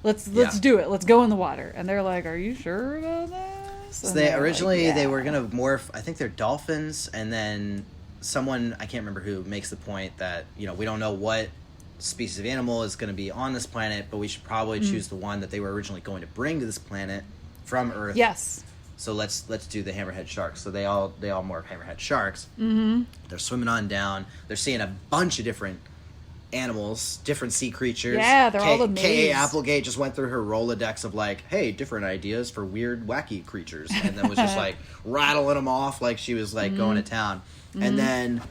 Let's Yeah. do it. Let's go in the water. And they're like, are you sure about this? So And they they're like, originally they "Yeah." were gonna morph. I think they're dolphins, and then someone, I can't remember who, makes the point that we don't know what species of animal is going to be on this planet, but we should probably choose the one that they were originally going to bring to this planet from Earth. Yes. So let's do the hammerhead sharks. So they all morph hammerhead sharks. Mm-hmm. They're swimming on down. They're seeing a bunch of different animals, different sea creatures. Yeah, they're all amazed. K.A. Applegate just went through her Rolodex of like, hey, different ideas for weird, wacky creatures, and then was just like rattling them off like she was like going to town. And then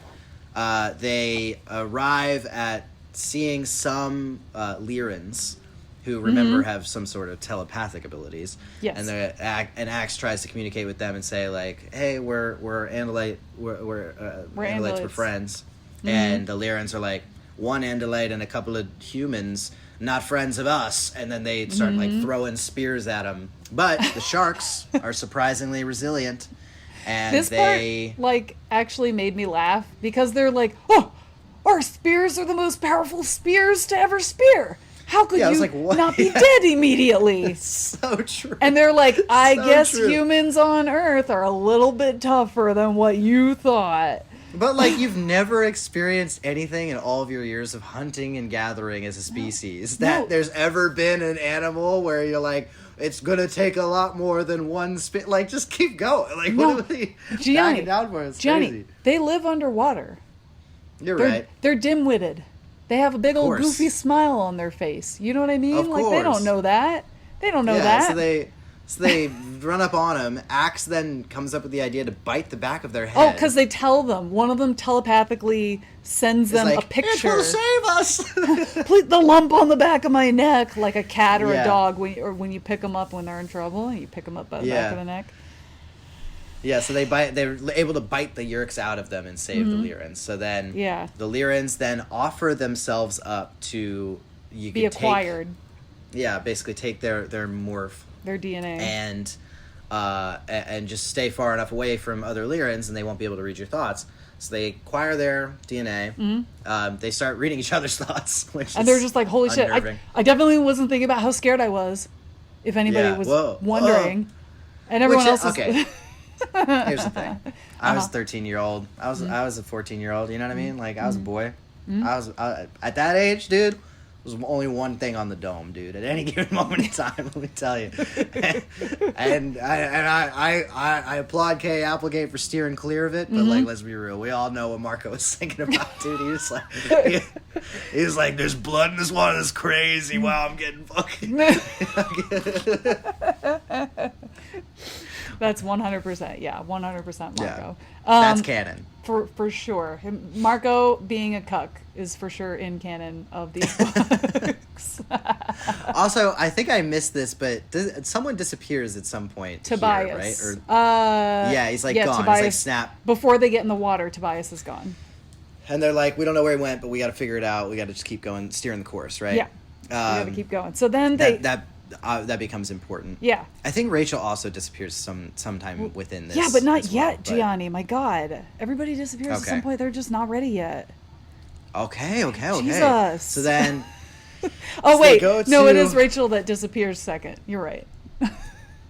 they arrive at seeing some Lyrans who remember have some sort of telepathic abilities. Yes. And Ax tries to communicate with them and say like, hey, we're Andalite, we're Andalites, we're Andalites. friends. And the Lyrans are like, one Andalite and a couple of humans, not friends of us. And then they start like throwing spears at them. But the sharks are surprisingly resilient. And This they part, like, actually made me laugh because they're like, oh, our spears are the most powerful spears to ever spear. How could Yeah, I was you like, what? not be Yeah. dead immediately? so true. And they're like, I So guess true. humans on Earth are a little bit tougher than what you thought. But like you've never experienced anything in all of your years of hunting and gathering as a species that No. there's ever been an animal where you're like, it's gonna take a lot more than one spin. Like, just keep going. Like, No. what are they Gianni, backing down for? It's Gianni, crazy. they live underwater. You're They're, right. they're dim-witted. They have a big old course. goofy smile on their face. You know what I mean? Of Like, they course. don't know that. They don't know Yeah, that. so So they run up on him. Ax then comes up with the idea to bite the back of their head. Oh, because they tell them. One of them telepathically sends them like, a picture. It will save us! Please, the lump on the back of my neck, like a cat or Yeah. a dog, when you pick them up when they're in trouble, and you pick them up by the back of the neck. Yeah, so they're able to bite the Yeerks out of them and save the Lyrans. So then the Lyrans then offer themselves up to be acquired. Basically take their morph, their DNA, and just stay far enough away from other Lyrans, and they won't be able to read your thoughts. So they acquire their DNA. They start reading each other's thoughts, and they're just like, "Holy shit!" I definitely wasn't thinking about how scared I was. If anybody was wondering, and everyone else is okay. Here's the thing. I was a 13-year-old. I was a 14-year-old. You know what I mean? Like I was a boy. I was at that age, dude. There was only one thing on the dome, dude. At any given moment in time, let me tell you. and I applaud Kay Applegate for steering clear of it. But like, let's be real. We all know what Marco was thinking about, dude. He was like, "There's blood in this water. That's crazy. Wow, I'm getting fucking." That's 100%. Yeah, 100% Marco. Yeah, that's canon. For sure. Marco being a cuck is for sure in canon of these books. Also, I think I missed this, but someone disappears at some point. Tobias. Here, right? He's like gone. Tobias, he's like snap. Before they get in the water, Tobias is gone. And they're like, we don't know where he went, but we got to figure it out. We got to just keep going, steering the course, right? Yeah. We got to keep going. So then they... That becomes important. Yeah. I think Rachel also disappears sometime within this. Yeah, but not yet, Gianni. My God. Everybody disappears at some point. They're just not ready yet. Okay. Jesus. So then... wait. No, it is Rachel that disappears second. You're right.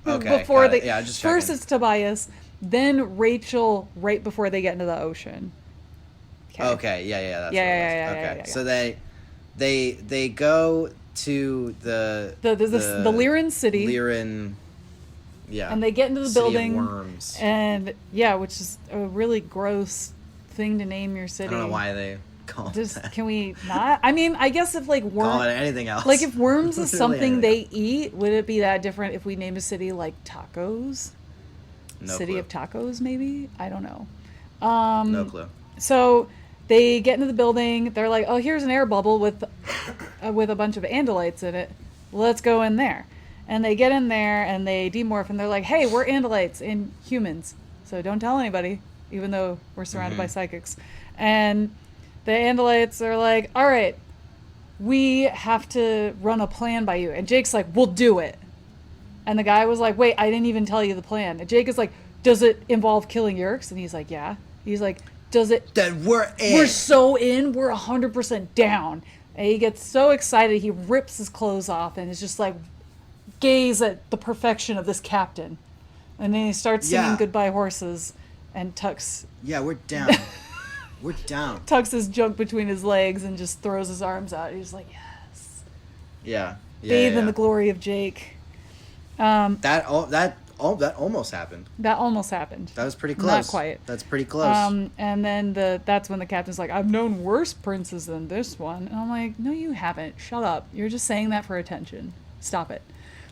Okay. Before they... Yeah, just first checking. it's Tobias, then Rachel right before they get into the ocean. Okay. Yeah. That's Yeah. So they go to the Lyran city. Lyran, yeah. And they get into the city building. Of worms. And which is a really gross thing to name your city. I don't know why they call it that. Can we not? I mean, I guess if like call it anything else. Like if worms is something they eat, would it be that different if we name a city like Tacos? No City clue. of Tacos, maybe? I don't know. No clue. So they get into the building. They're like, "Oh, here's an air bubble with a bunch of Andalites in it. Let's go in there." And they get in there and they demorph and they're like, "Hey, we're Andalites in humans, so don't tell anybody, even though we're surrounded by psychics." And the Andalites are like, "All right, we have to run a plan by you." And Jake's like, "We'll do it." And the guy was like, "Wait, I didn't even tell you the plan." And Jake is like, "Does it involve killing Yeerks?" And he's like, "Yeah." He's like, "Does it?" Then we're in. We're so in. We're 100% down. And he gets so excited, he rips his clothes off and is just like, gaze at the perfection of this captain. And then he starts singing Goodbye Horses and tucks. Yeah, we're down. We're down. Tucks his junk between his legs and just throws his arms out. He's like, yes. Yeah. Bathe in the glory of Jake. That almost happened. That almost happened. That was pretty close. Not quite. That's pretty close. And then that's when the captain's like, "I've known worse princes than this one." And I'm like, "No, you haven't. Shut up. You're just saying that for attention. Stop it."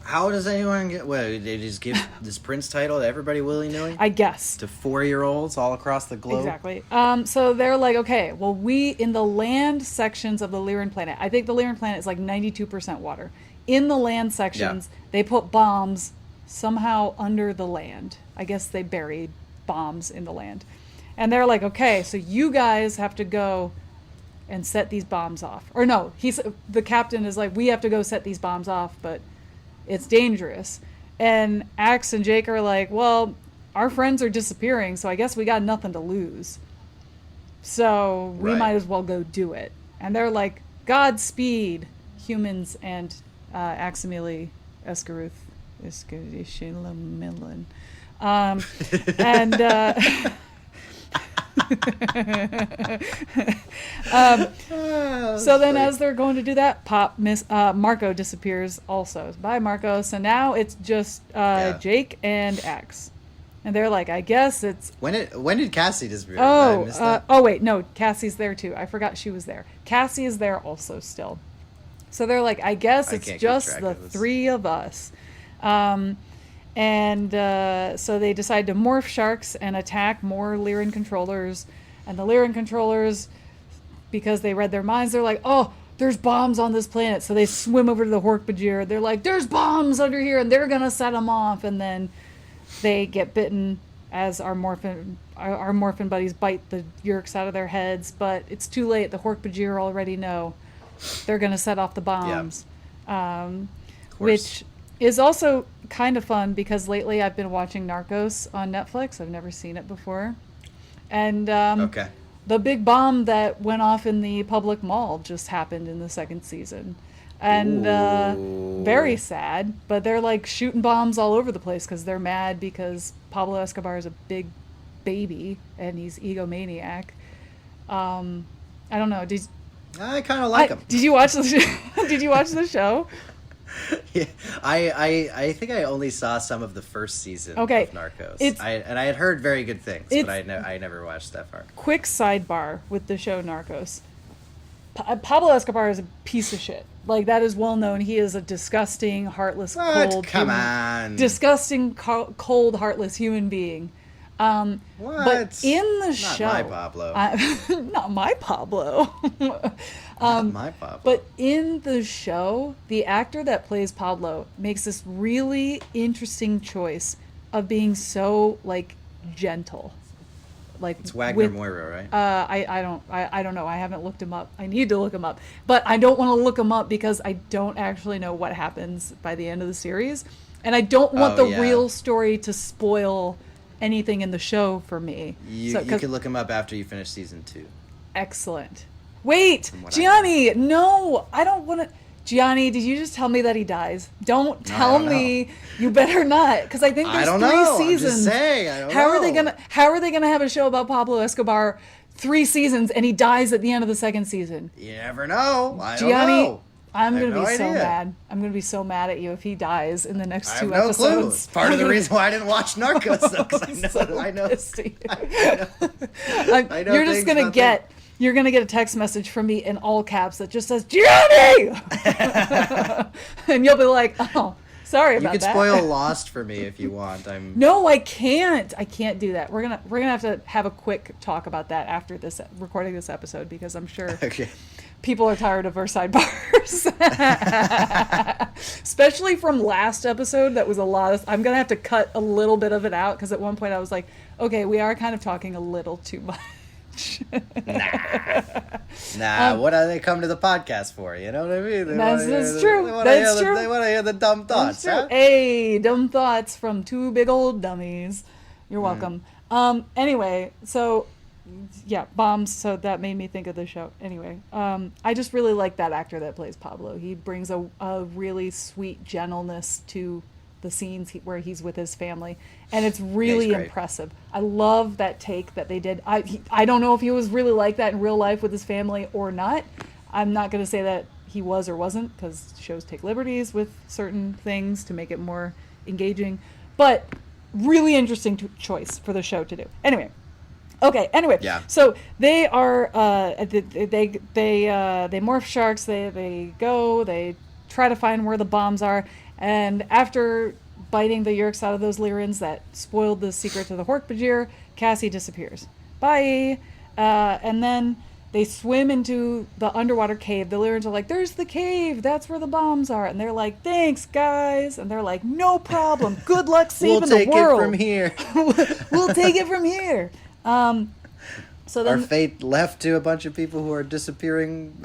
How does anyone get... What, they just give this prince title to everybody willy-nilly? I guess. To 4-year-olds all across the globe? Exactly. So they're like, okay, well, in the land sections of the Lyran planet, I think the Lyran planet is like 92% water. In the land sections, they put bombs somehow under the land. I guess they buried bombs in the land. And they're like, okay, so you guys have to go and set these bombs off. Or no, the captain is like, we have to go set these bombs off, but it's dangerous. And Ax and Jake are like, well, our friends are disappearing, so I guess we got nothing to lose. So we might as well go do it. And they're like, Godspeed, humans and Aximili Escaruth. Millen. So then as they're going to do that, Marco disappears also. Bye, Marco. So now it's just Jake and Ax. And they're like, I guess it's... When did Cassie disappear? Wait, no, Cassie's there too. I forgot she was there. Cassie is there also still. So they're like, I guess it's just the three of us. And so they decide to morph sharks and attack more Lyran controllers. And the Lyran controllers, because they read their minds, they're like, oh, there's bombs on this planet. So they swim over to the Hork-Bajir. They're like, there's bombs under here, and they're going to set them off. And then they get bitten as our morphin buddies bite the Yeerks out of their heads. But it's too late. The Hork-Bajir already know they're going to set off the bombs. Which is also kind of fun because lately I've been watching Narcos on Netflix. I've never seen it before. And the big bomb that went off in the public mall just happened in the second season. And very sad, but they're like shooting bombs all over the place because they're mad because Pablo Escobar is a big baby and he's egomaniac. I don't know. I kind of like him. Did you watch the show? Yeah, I think I only saw some of the first season of Narcos. I had heard very good things, but I never watched that far. Quick sidebar with the show Narcos. Pablo Escobar is a piece of shit. Like, that is well known. He is a disgusting, heartless, cold, heartless human being. But in the show, not my Pablo. Not my Pablo. Not my Pablo. But in the show, the actor that plays Pablo makes this really interesting choice of being so like gentle. Like, it's Wagner Moira, right? I don't know. I haven't looked him up. I need to look him up, but I don't want to look him up because I don't actually know what happens by the end of the series, and I don't want real story to spoil anything in the show for me. You can look him up after you finish season 2. Excellent. Wait, Gianni, no, I don't want to. Gianni, did you just tell me that he dies? Don't tell me. You better not, because I think there's 3 seasons. I'm just saying, I don't know. How are they gonna have a show about Pablo Escobar 3 seasons and he dies at the end of the second season? You never know. Gianni, don't know. I'm gonna be so mad. I'm gonna be so mad at you if he dies in the next 2 episodes. I have no clue. Part of the reason why I didn't watch Narcos, though, because I know. You're just gonna get. You're going to get a text message from me in all caps that just says, Gianni! And you'll be like, oh, sorry about that. You can spoil Lost for me if you want. No, I can't. I can't do that. We're gonna have a quick talk about that after recording this episode, because I'm sure people are tired of our sidebars. Especially from last episode. That was a lot of... I'm going to have to cut a little bit of it out, because at one point I was like, okay, we are kind of talking a little too much. Nah. What do they come to the podcast for? You know what I mean? That's true. That's true. They want to hear the dumb thoughts. Huh? Hey, dumb thoughts from 2 big old dummies. You're welcome. Anyway, so yeah, bombs. So that made me think of the show. Anyway, I just really like that actor that plays Pablo. He brings a really sweet gentleness to the scenes where he's with his family, and it's really impressive. I love that take that they did. I don't know if he was really like that in real life with his family or not. I'm not going to say that he was or wasn't, because shows take liberties with certain things to make it more engaging, but really interesting choice for the show to do. Anyway, so they are they morph sharks. They try to find where the bombs are. And after biting the Yeerks out of those Lyrans that spoiled the secret to the Hork-Bajir, Cassie disappears. Bye! And then they swim into the underwater cave. The Lyrans are like, there's the cave! That's where the bombs are! And they're like, thanks, guys! And they're like, no problem! Good luck saving the world! We'll take it from here! We'll take it from here! So then, our fate left to a bunch of people who are disappearing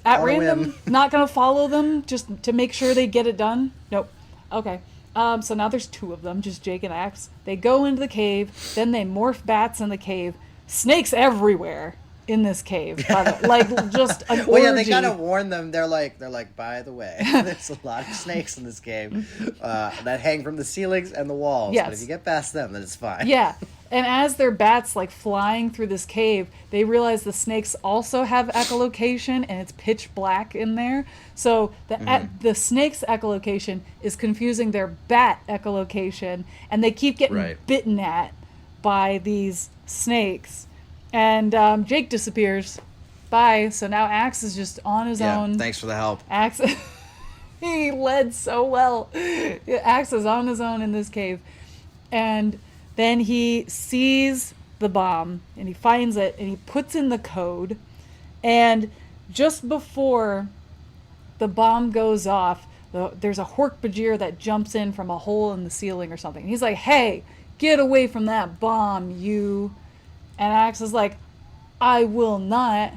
at random. Not gonna follow them just to make sure they get it done. Nope. Okay. So now there's 2 of them, just Jake and Ax. They go into the cave. Then they morph bats in the cave. Snakes everywhere in this cave. Like, just an orgy. Well, yeah, they kind of warn them. They're like, by the way, there's a lot of snakes in this cave that hang from the ceilings and the walls. Yes. But if you get past them, then it's fine. Yeah. And as their bats like flying through this cave, they realize the snakes also have echolocation, and it's pitch black in there. So the snake's echolocation is confusing their bat echolocation, and they keep getting bitten at by these snakes. And Jake disappears. Bye. So now Ax is just on his own. Thanks for the help. Ax He led so well. Ax is on his own in this cave. And then he sees the bomb and he finds it and he puts in the code. And just before the bomb goes off, there's a Hork-Bajir that jumps in from a hole in the ceiling or something. He's like, hey, get away from that bomb, you. And Ax is like, I will not.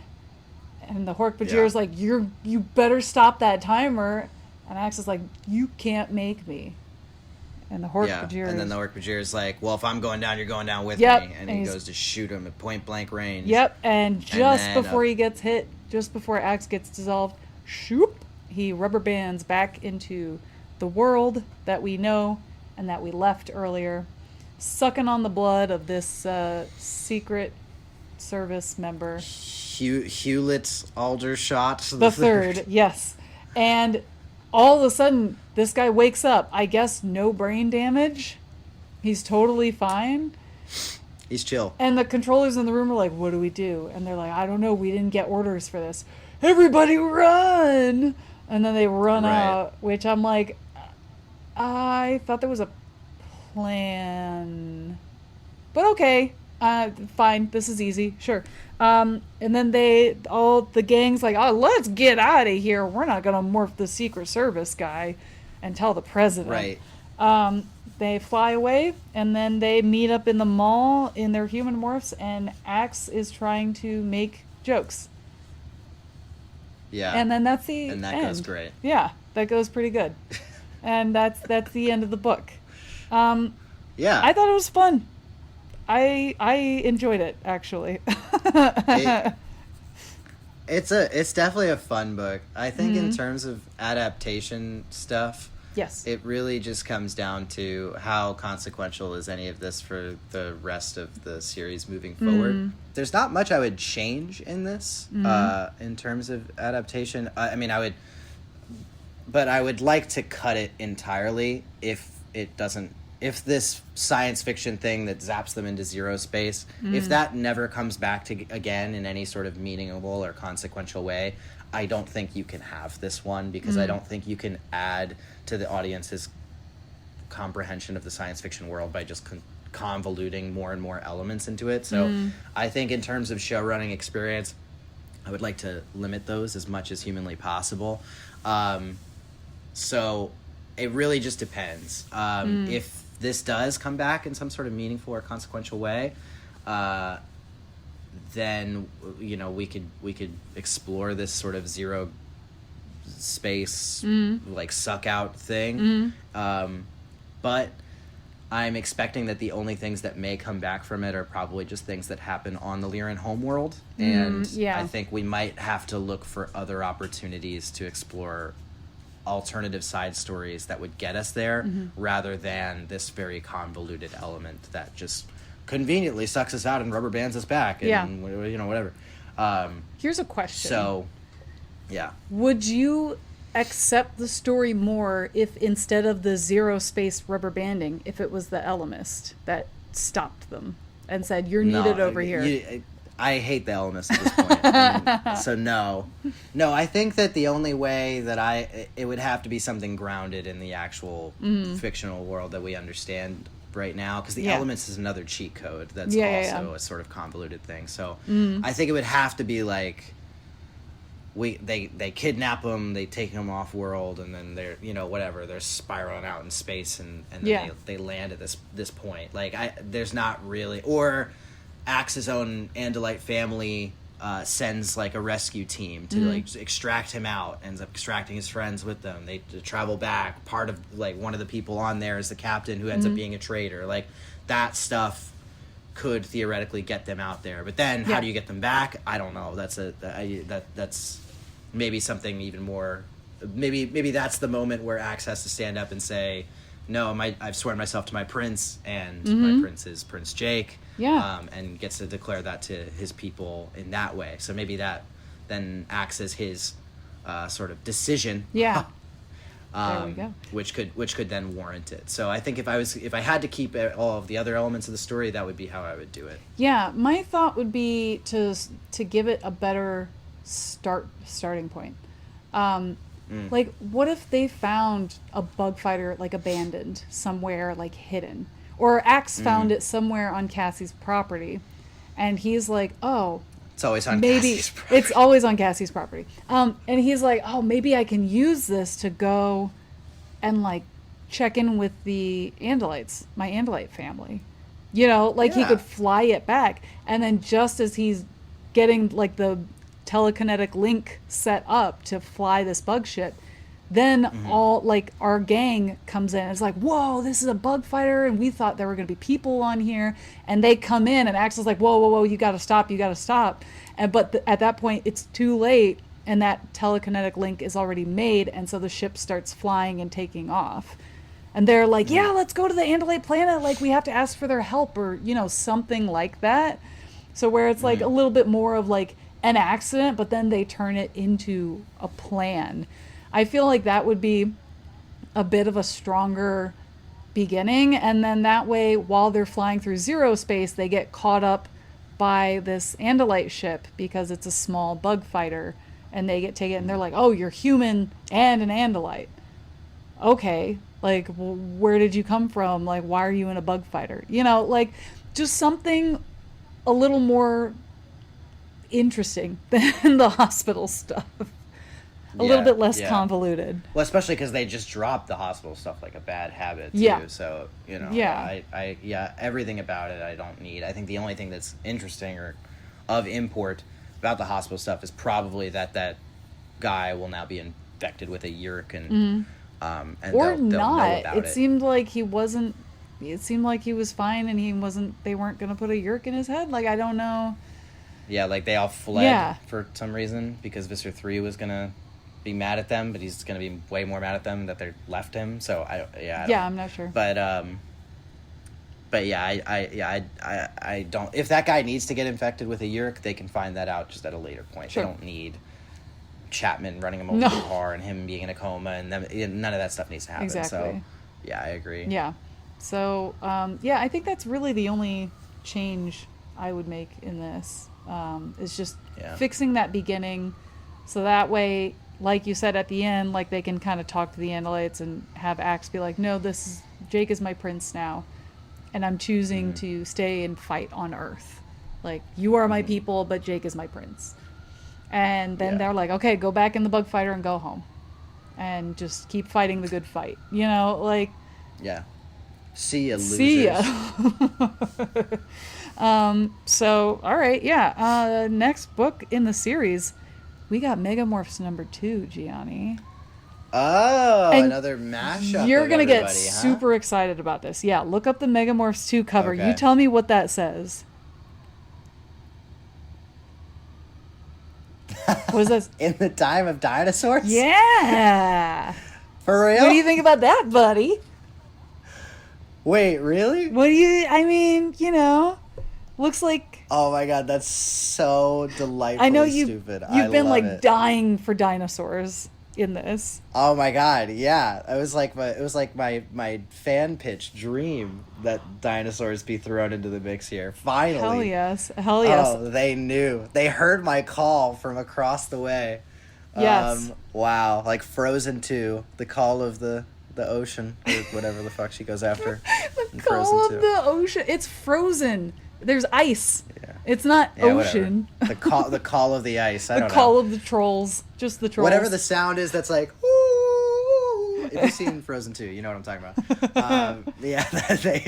And the Hork-Bajir is like, you better stop that timer. And Ax is like, you can't make me. And the Hork-Bajir and then the Hork-Bajir is like, well, if I'm going down, you're going down with Yep, me. And and he he's- goes to shoot him at point blank range. Yep, and just then, before he gets hit, just before Ax gets dissolved, shoop, he rubber bands back into the world that we know and that we left earlier, sucking on the blood of this Secret Service member. Hewlett Aldershot The third, yes. And all of a sudden, this guy wakes up. I guess no brain damage. He's totally fine. He's chill. And the controllers in the room are like, what do we do? And they're like, I don't know. We didn't get orders for this. Everybody run! And then they run Right. out, which I'm like, I thought there was a plan. But okay. Fine. This is easy. Sure. And then the gang's like, oh, let's get out of here. We're not going to morph the Secret Service guy and tell the president. Right. They fly away, and then they meet up in the mall in their human morphs, and Ax is trying to make jokes. Yeah. And then that's the And that end. goes great. Yeah, that goes pretty good. And that's the end of the book. I Yeah. thought it was fun. I enjoyed it, actually. It's definitely a fun book. I think Mm-hmm. in terms of adaptation stuff, Yes. it really just comes down to how consequential is any of this for the rest of the series moving forward. There's not much I would change in this in terms of adaptation. I mean, I would like to cut it entirely if this science fiction thing that zaps them into zero space, if that never comes back to again in any sort of meaningful or consequential way, I don't think you can have this one, because I don't think you can add to the audience's comprehension of the science fiction world by just convoluting more and more elements into it. So I think in terms of show running experience, I would like to limit those as much as humanly possible. So it really just depends. If this does come back in some sort of meaningful or consequential way, then we could explore this sort of zero space like suck out thing. But I'm expecting that the only things that may come back from it are probably just things that happen on the Lyran homeworld, and yeah. I think we might have to look for other opportunities to explore alternative side stories that would get us there, rather than this very convoluted element that just conveniently sucks us out and rubber bands us back and whatever. Here's a question. So yeah. Would you accept the story more if instead of the zero space rubber banding, if it was the Elemist that stopped them and said, you're needed over here? I hate the Elemist at this point. So no, I think that the only way that it would have to be something grounded in the actual fictional world that we understand right now, because the Elements is another cheat code that's also a sort of convoluted thing. So I think it would have to be like, they kidnap them, they take them off world, and then they're they're spiraling out in space, and then they land at this point. Like there's not really, or Axe's own Andalite family sends like a rescue team to like extract him out, ends up extracting his friends with them. They travel back. Part of like one of the people on there is the captain, who ends up being a traitor. Like that stuff could theoretically get them out there, but then how do you get them back? I don't know. That's maybe something even more. Maybe that's the moment where Axe has to stand up and say, "No, I've sworn myself to my prince, and my prince is Prince Jake." And gets to declare that to his people in that way. So maybe that then acts as his sort of decision. Yeah. There we go. Which could then warrant it. So I think if I had to keep all of the other elements of the story, that would be how I would do it. Yeah, my thought would be to give it a better starting point. Like, what if they found a bug fighter, like, abandoned somewhere, like, hidden? Or Ax found it somewhere on Cassie's property. And he's like, oh, It's always on maybe Cassie's property. it's always on Cassie's property. And he's like, oh, maybe I can use this to go and, like, check in with the Andalites, my Andalite family. You know, like he Yeah. could fly it back. And then just as he's getting, like, the telekinetic link set up to fly this bug ship, then all, like, our gang comes in. It's like, whoa, this is a bug fighter, and we thought there were going to be people on here. And they come in, and Axel's like, whoa, whoa, whoa, you got to stop, you got to stop. And but at that point, it's too late, and that telekinetic link is already made, and so the ship starts flying and taking off. And they're like, yeah, let's go to the Andalite planet. Like, we have to ask for their help, or, you know, something like that. So where it's like a little bit more of like an accident, but then they turn it into a plan. I feel like that would be a bit of a stronger beginning. And then that way, while they're flying through zero space, they get caught up by this Andalite ship because it's a small bug fighter. And they get taken, and they're like, oh, you're human and an Andalite. Okay, like, where did you come from? Like, why are you in a bug fighter? You know, like, just something a little more interesting than the hospital stuff. A little bit less convoluted. Well, especially because they just dropped the hospital stuff like a bad habit, too. Yeah. So, you know, Yeah. I everything about it I don't need. I think the only thing that's interesting or of import about the hospital stuff is probably that guy will now be infected with a uric and Or they'll know not. about It seemed like he wasn't. It seemed like he was fine, and he wasn't. They weren't going to put a yerk in his head. Like, I don't know. Yeah, like they all fled Yeah. for some reason because Visser 3 was gonna be mad at them, but he's gonna be way more mad at them that they left him. So I don't, I'm not sure. But I don't. If that guy needs to get infected with a yerk, they can find that out just at a later point. Sure. They don't need Chapman running him over the car and him being in a coma, and none of that stuff needs to happen. Exactly. So yeah, I agree. Yeah. So I think that's really the only change I would make in this. Is just fixing that beginning, so that way, like you said at the end, like they can kind of talk to the Andalites and have Ax be like, no, Jake is my prince now, and I'm choosing to stay and fight on Earth. Like, you are my people, but Jake is my prince. And then they're like, okay, go back in the bug fighter and go home, and just keep fighting the good fight. You know, like. Yeah. See ya, losers. See ya. So, all right, yeah. Next book in the series, we got Megamorphs #2, Gianni. Oh, And another mashup. You're going to get super excited about this. Yeah, look up the Megamorphs 2 cover. Okay. You tell me what that says. What is this? In the time of dinosaurs? Yeah. For real? What do you think about that, buddy? Wait, really? I mean, you know, looks like. Oh my god, that's so delightfully I know stupid. You've been like it. dying for dinosaurs in this. Oh my god, yeah. It was like my fan pitch dream that dinosaurs be thrown into the mix here. Finally. Hell yes. Hell yes. Oh, they knew. They heard my call from across the way. Yes. Wow, like Frozen 2, the call of the ocean, or whatever the fuck she goes after. The call of the ocean. It's frozen. There's ice. Yeah. It's not ocean. The call of the ice. I don't know. The call of the trolls. Just the trolls. Whatever the sound is that's like, ooh. If you've seen Frozen 2, you know what I'm talking about. Yeah,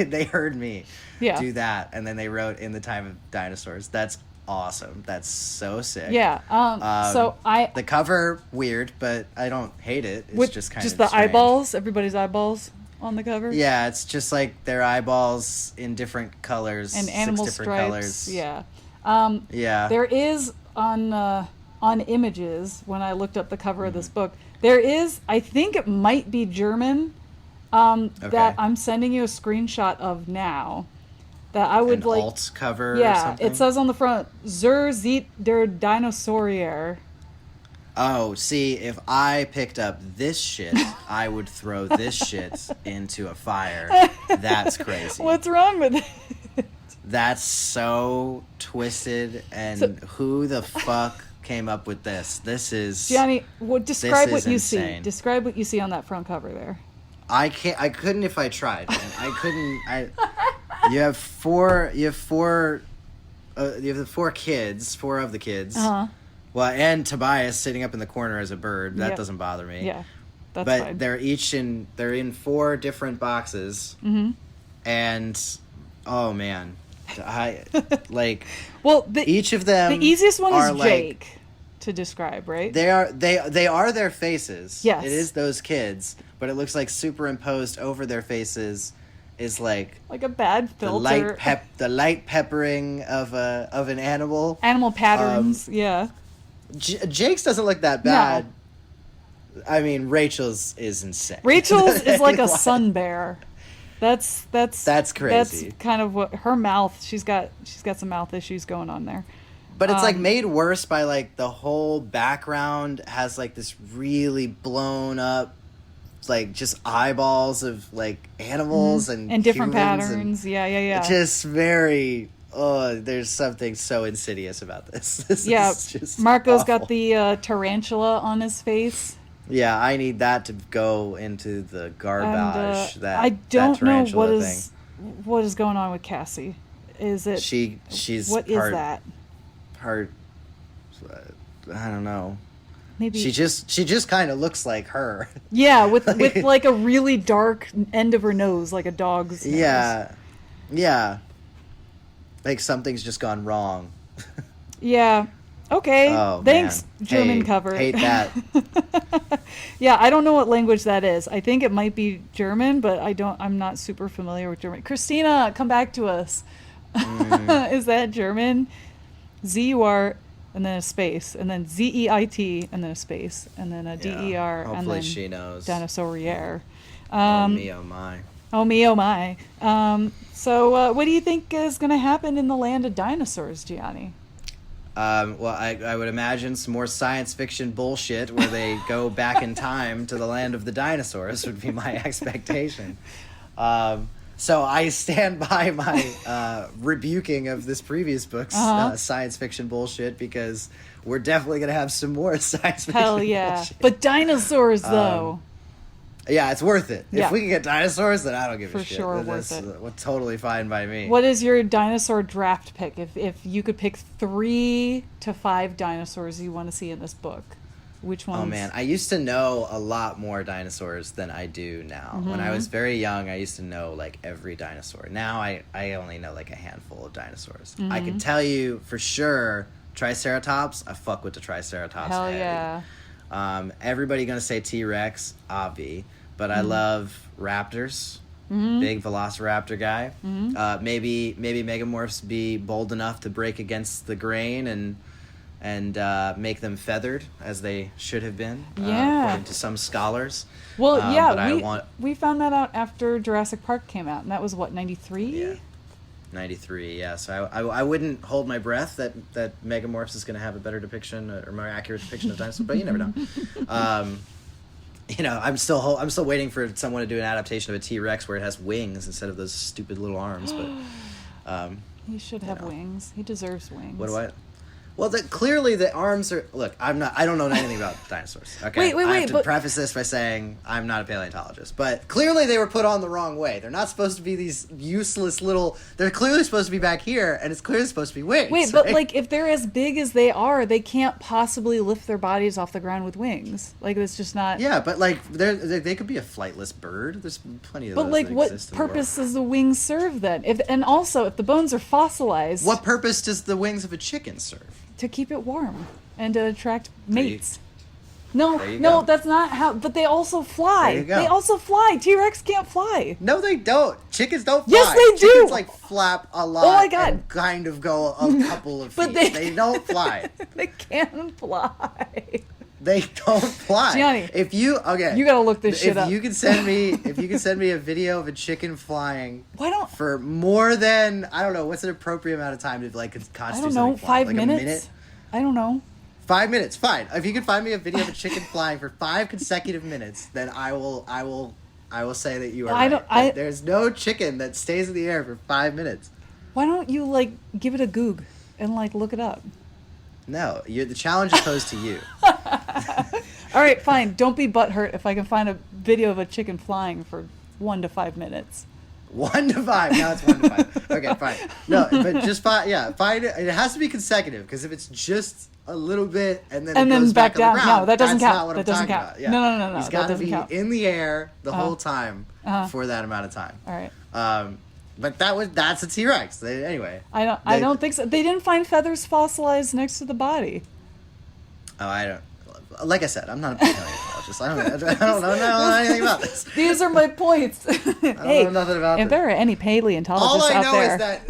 they heard me do that, and then they wrote In the Time of Dinosaurs. That's awesome. That's so sick. Yeah. So the cover weird, but I don't hate it. It's just kind of the strange. eyeballs, everybody's eyeballs on the cover. Yeah, it's just like their eyeballs in different colors and animal 6 different stripes. colors. Yeah. Yeah. There is on images when I looked up the cover of this book. There is, I think it might be German. That I'm sending you a screenshot of now. That I would An alt cover or something? It says on the front, Zur sieht der Dinosaurier. Oh, see, if I picked up this shit, I would throw this shit into a fire. That's crazy. What's wrong with it? That's so twisted, and who the fuck came up with this. This is Gianni, describe this what is you insane. see. Describe what you see on that front cover there. I couldn't if I tried. I couldn't. You have four. You have the four kids. Four of the kids. Uh-huh. Well, and Tobias sitting up in the corner as a bird. That Yep. doesn't bother me. Yeah, that's But fine. they're in 4 different boxes. Mm-hmm. And oh man, I like Well, each of them. the easiest one are is like, Jake to describe, right? They are their faces. Yes. It is those kids, but it looks like superimposed over their faces is like Like a bad the filter. light peppering of an animal. Animal patterns, yeah. Jake's doesn't look that bad. I mean, Rachel's is insane. Rachel's is like a sun bear. That's crazy. That's kind of what her mouth. She's got some mouth issues going on there. But it's like made worse by like the whole background has like this really blown up, like just eyeballs of like animals and different humans patterns. And Yeah. just very. Oh, there's something so insidious about this. This is just Marco's awful. got the tarantula on his face. Yeah, I need that to go into the garbage. And, that I don't that know tarantula thing. what is going on with Cassie. Is it She's what is part, that? Part. I don't know. Maybe She just kind of looks like her. yeah, with like a really dark end of her nose, like a dog's nose. Yeah. Like something's just gone wrong. Yeah. Okay. Oh, Thanks, man. German cover. Hate that. Yeah, I don't know what language that is. I think it might be German, but I'm not super familiar with German. Christina, come back to us. Is that German? ZUR and then a space, and then ZEIT and then a space, and then a DER, and Hopefully then she knows. dinosaurier. Oh me, oh my. Oh me, oh my. So what do you think is going to happen in the land of dinosaurs, Gianni? Well, I would imagine some more science fiction bullshit where they go back in time to the land of the dinosaurs would be my expectation. So I stand by my rebuking of this previous book's science fiction bullshit because we're definitely going to have some more science fiction Hell yeah. bullshit. But dinosaurs, though. Yeah, it's worth it. Yeah. If we can get dinosaurs, then I don't give For a shit. sure That's worth it. Totally fine by me. What is your dinosaur draft pick? If you could pick 3 to 5 dinosaurs you want to see in this book, which ones? Oh man, I used to know a lot more dinosaurs than I do now. When I was very young, I used to know like every dinosaur. Now I only know like a handful of dinosaurs. I can tell you for sure, Triceratops, I fuck with the Triceratops. Hell heavy. yeah. Everybody gonna say T-Rex, obvi, but I love raptors. Big velociraptor guy. Maybe megamorphs be bold enough to break against the grain and make them feathered as they should have been, according to some scholars. Well, but yeah, we found that out after Jurassic Park came out, and that was what, 93? Yeah. 93, yeah. So I wouldn't hold my breath that Megamorphs is going to have a better depiction or more accurate depiction of dinosaurs, but you never know. I'm still waiting for someone to do an adaptation of a T-Rex where it has wings instead of those stupid little arms. But He should have wings. He deserves wings. what do I? Well, clearly the arms are. Look, I don't know anything about dinosaurs. Okay, Wait, I have to preface this by saying I'm not a paleontologist, but clearly they were put on the wrong way. They're not supposed to be these useless little. They're clearly supposed to be back here, and it's clearly supposed to be wings. Wait, but like if they're as big as they are, they can't possibly lift their bodies off the ground with wings. Like it's just not. Yeah, but like they could be a flightless bird. There's plenty of. But those like, that what exist in the world. purpose does the wings serve then? If the bones are fossilized, What purpose does the wings of a chicken serve? to keep it warm and to attract you- mates. No, there you no, go. that's not how. But they also fly. There you go. They also fly. T-Rex can't fly. No, they don't. Chickens don't fly. Yes, they do. Chickens like flap a lot. Oh my God. And kind of go a couple of feet. But they don't fly. They can fly. They don't fly. Gianni, if you you gotta look this shit up. If you can send me a video of a chicken flying Why don't for more than I don't know what's an appropriate amount of time to like constitute I don't know something flying? 5 Like minutes? A minute? I don't know. 5 minutes, fine. If you can find me a video of a chicken flying for 5 consecutive minutes, then I will say that you are I right. don't- But there's no chicken that stays in the air for 5 minutes. Why don't you like give it a goog and like look it up? No, the challenge is posed to you. All right, fine. Don't be butthurt if I can find a video of a chicken flying for 1 to 5 minutes. 1 to 5. Now it's 1 to 5. Okay, fine. No, but just find. Yeah, find it. It has to be consecutive because if it's just a little bit and then it goes back back down, on the ground, no, that doesn't that's count. not what That I'm doesn't talking count. about. Yeah. No. He's That got to doesn't be count. in the air the whole time for that amount of time. All right. But that's a T-Rex. Anyway. I don't think so. They didn't find feathers fossilized next to the body. Oh, I don't. Like I said, I'm not a paleontologist. I don't know anything about this. These are my points. I don't know nothing about if this. there are any paleontologists All I out know there, is that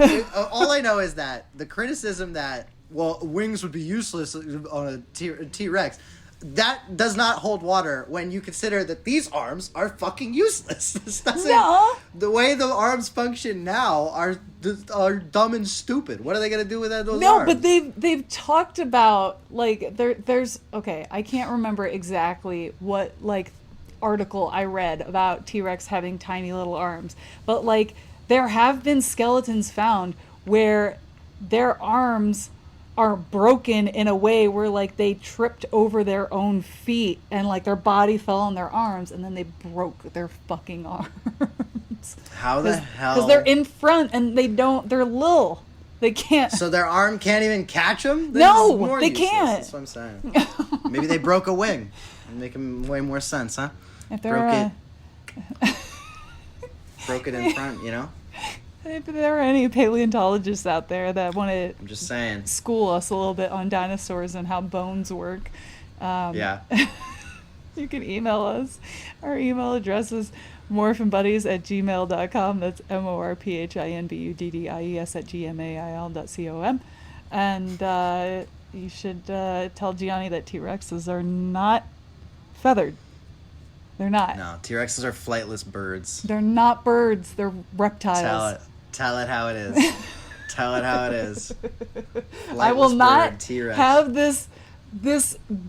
all I know is that the criticism that wings would be useless on a T-Rex, that does not hold water when you consider that these arms are fucking useless. This doesn't. No. The way the arms function now are dumb and stupid. What are they gonna do with those arms? No, but they've talked about like there's okay, I can't remember exactly what like article I read about T-Rex having tiny little arms, but like there have been skeletons found where their arms are broken in a way where like they tripped over their own feet and like their body fell on their arms and then they broke their fucking arms. How the hell? Because they're in front and they're little. They can't. So their arm can't even catch them? No, they can't. That's what I'm saying. Maybe they broke a wing. Make them way more sense, huh? If they're broke it in front, you know? If there are any paleontologists out there that want to I'm just saying. school us a little bit on dinosaurs and how bones work, Yeah. you can email us. Our email address is morphinbuddies@gmail.com. That's morphinbuddies@gmail.com. And you should tell Gianni that T-Rexes are not feathered. They're not. No, T-Rexes are flightless birds. They're not birds. They're reptiles. Tell it how it is. Tell it how it is. I will Flightless not bird, T-Rex. have this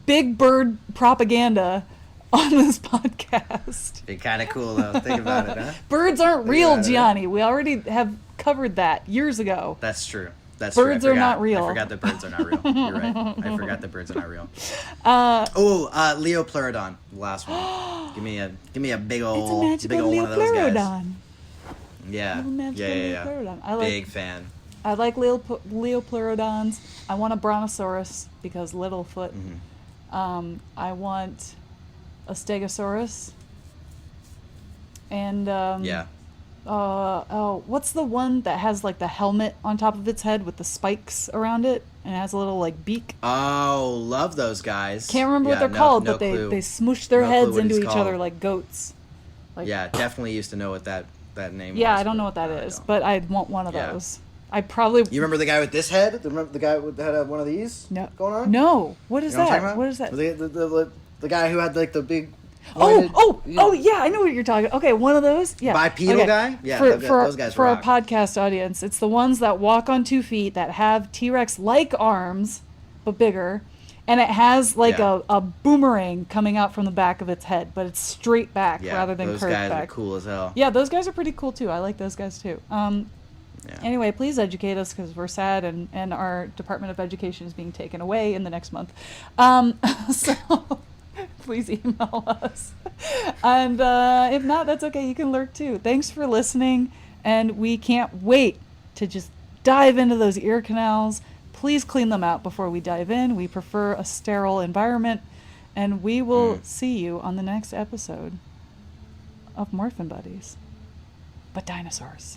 big bird propaganda on this podcast. Be kind of cool though. Think about it, huh? Birds aren't Think real, about it. Gianni. We already have covered that years ago. That's true. That's Birds true. are not real. I forgot that birds are not real. You're right. I forgot that birds are not real. Leopleurodon, the last one. Give me a big old, It's a magical big old one of those guys. Leopleurodon. Yeah. Little magical Leopleurodon. I like, Big fan. I like Leopleurodons. I want a brontosaurus because little foot. Mm-hmm. I want a stegosaurus. And Yeah. what's the one that has like the helmet on top of its head with the spikes around it and it has a little like beak? Oh, love those guys. Can't remember what they're called, but they smush their No clue heads what into he's each called. other like goats. Like, Yeah, definitely used to know what that name was. yeah, I don't know what but that I is, don't. but I'd want one of Yeah. those. I probably You remember the guy with this head? Remember the guy that had one of these no going on? No, what is You know what I'm that? talking about? What is that? The guy who had like the big. Oh, yeah, I know what you're talking. Okay, one of those. Yeah. Bipedal Okay. guy? Yeah, those guys for our rock. podcast audience, it's the ones that walk on 2 feet that have T-Rex like arms, but bigger, and it has like Yeah. a boomerang coming out from the back of its head, but it's straight back Yeah, rather than those curved guys back. are cool as hell. Yeah, those guys are pretty cool too. I like those guys too. Yeah. Anyway, please educate us because we're sad and our Department of Education is being taken away in the next month. So please email us. And if not, that's okay. You can lurk too. Thanks for listening. And we can't wait to just dive into those ear canals. Please clean them out before we dive in. We prefer a sterile environment. And we will see you on the next episode of Morphin Buddies. But dinosaurs.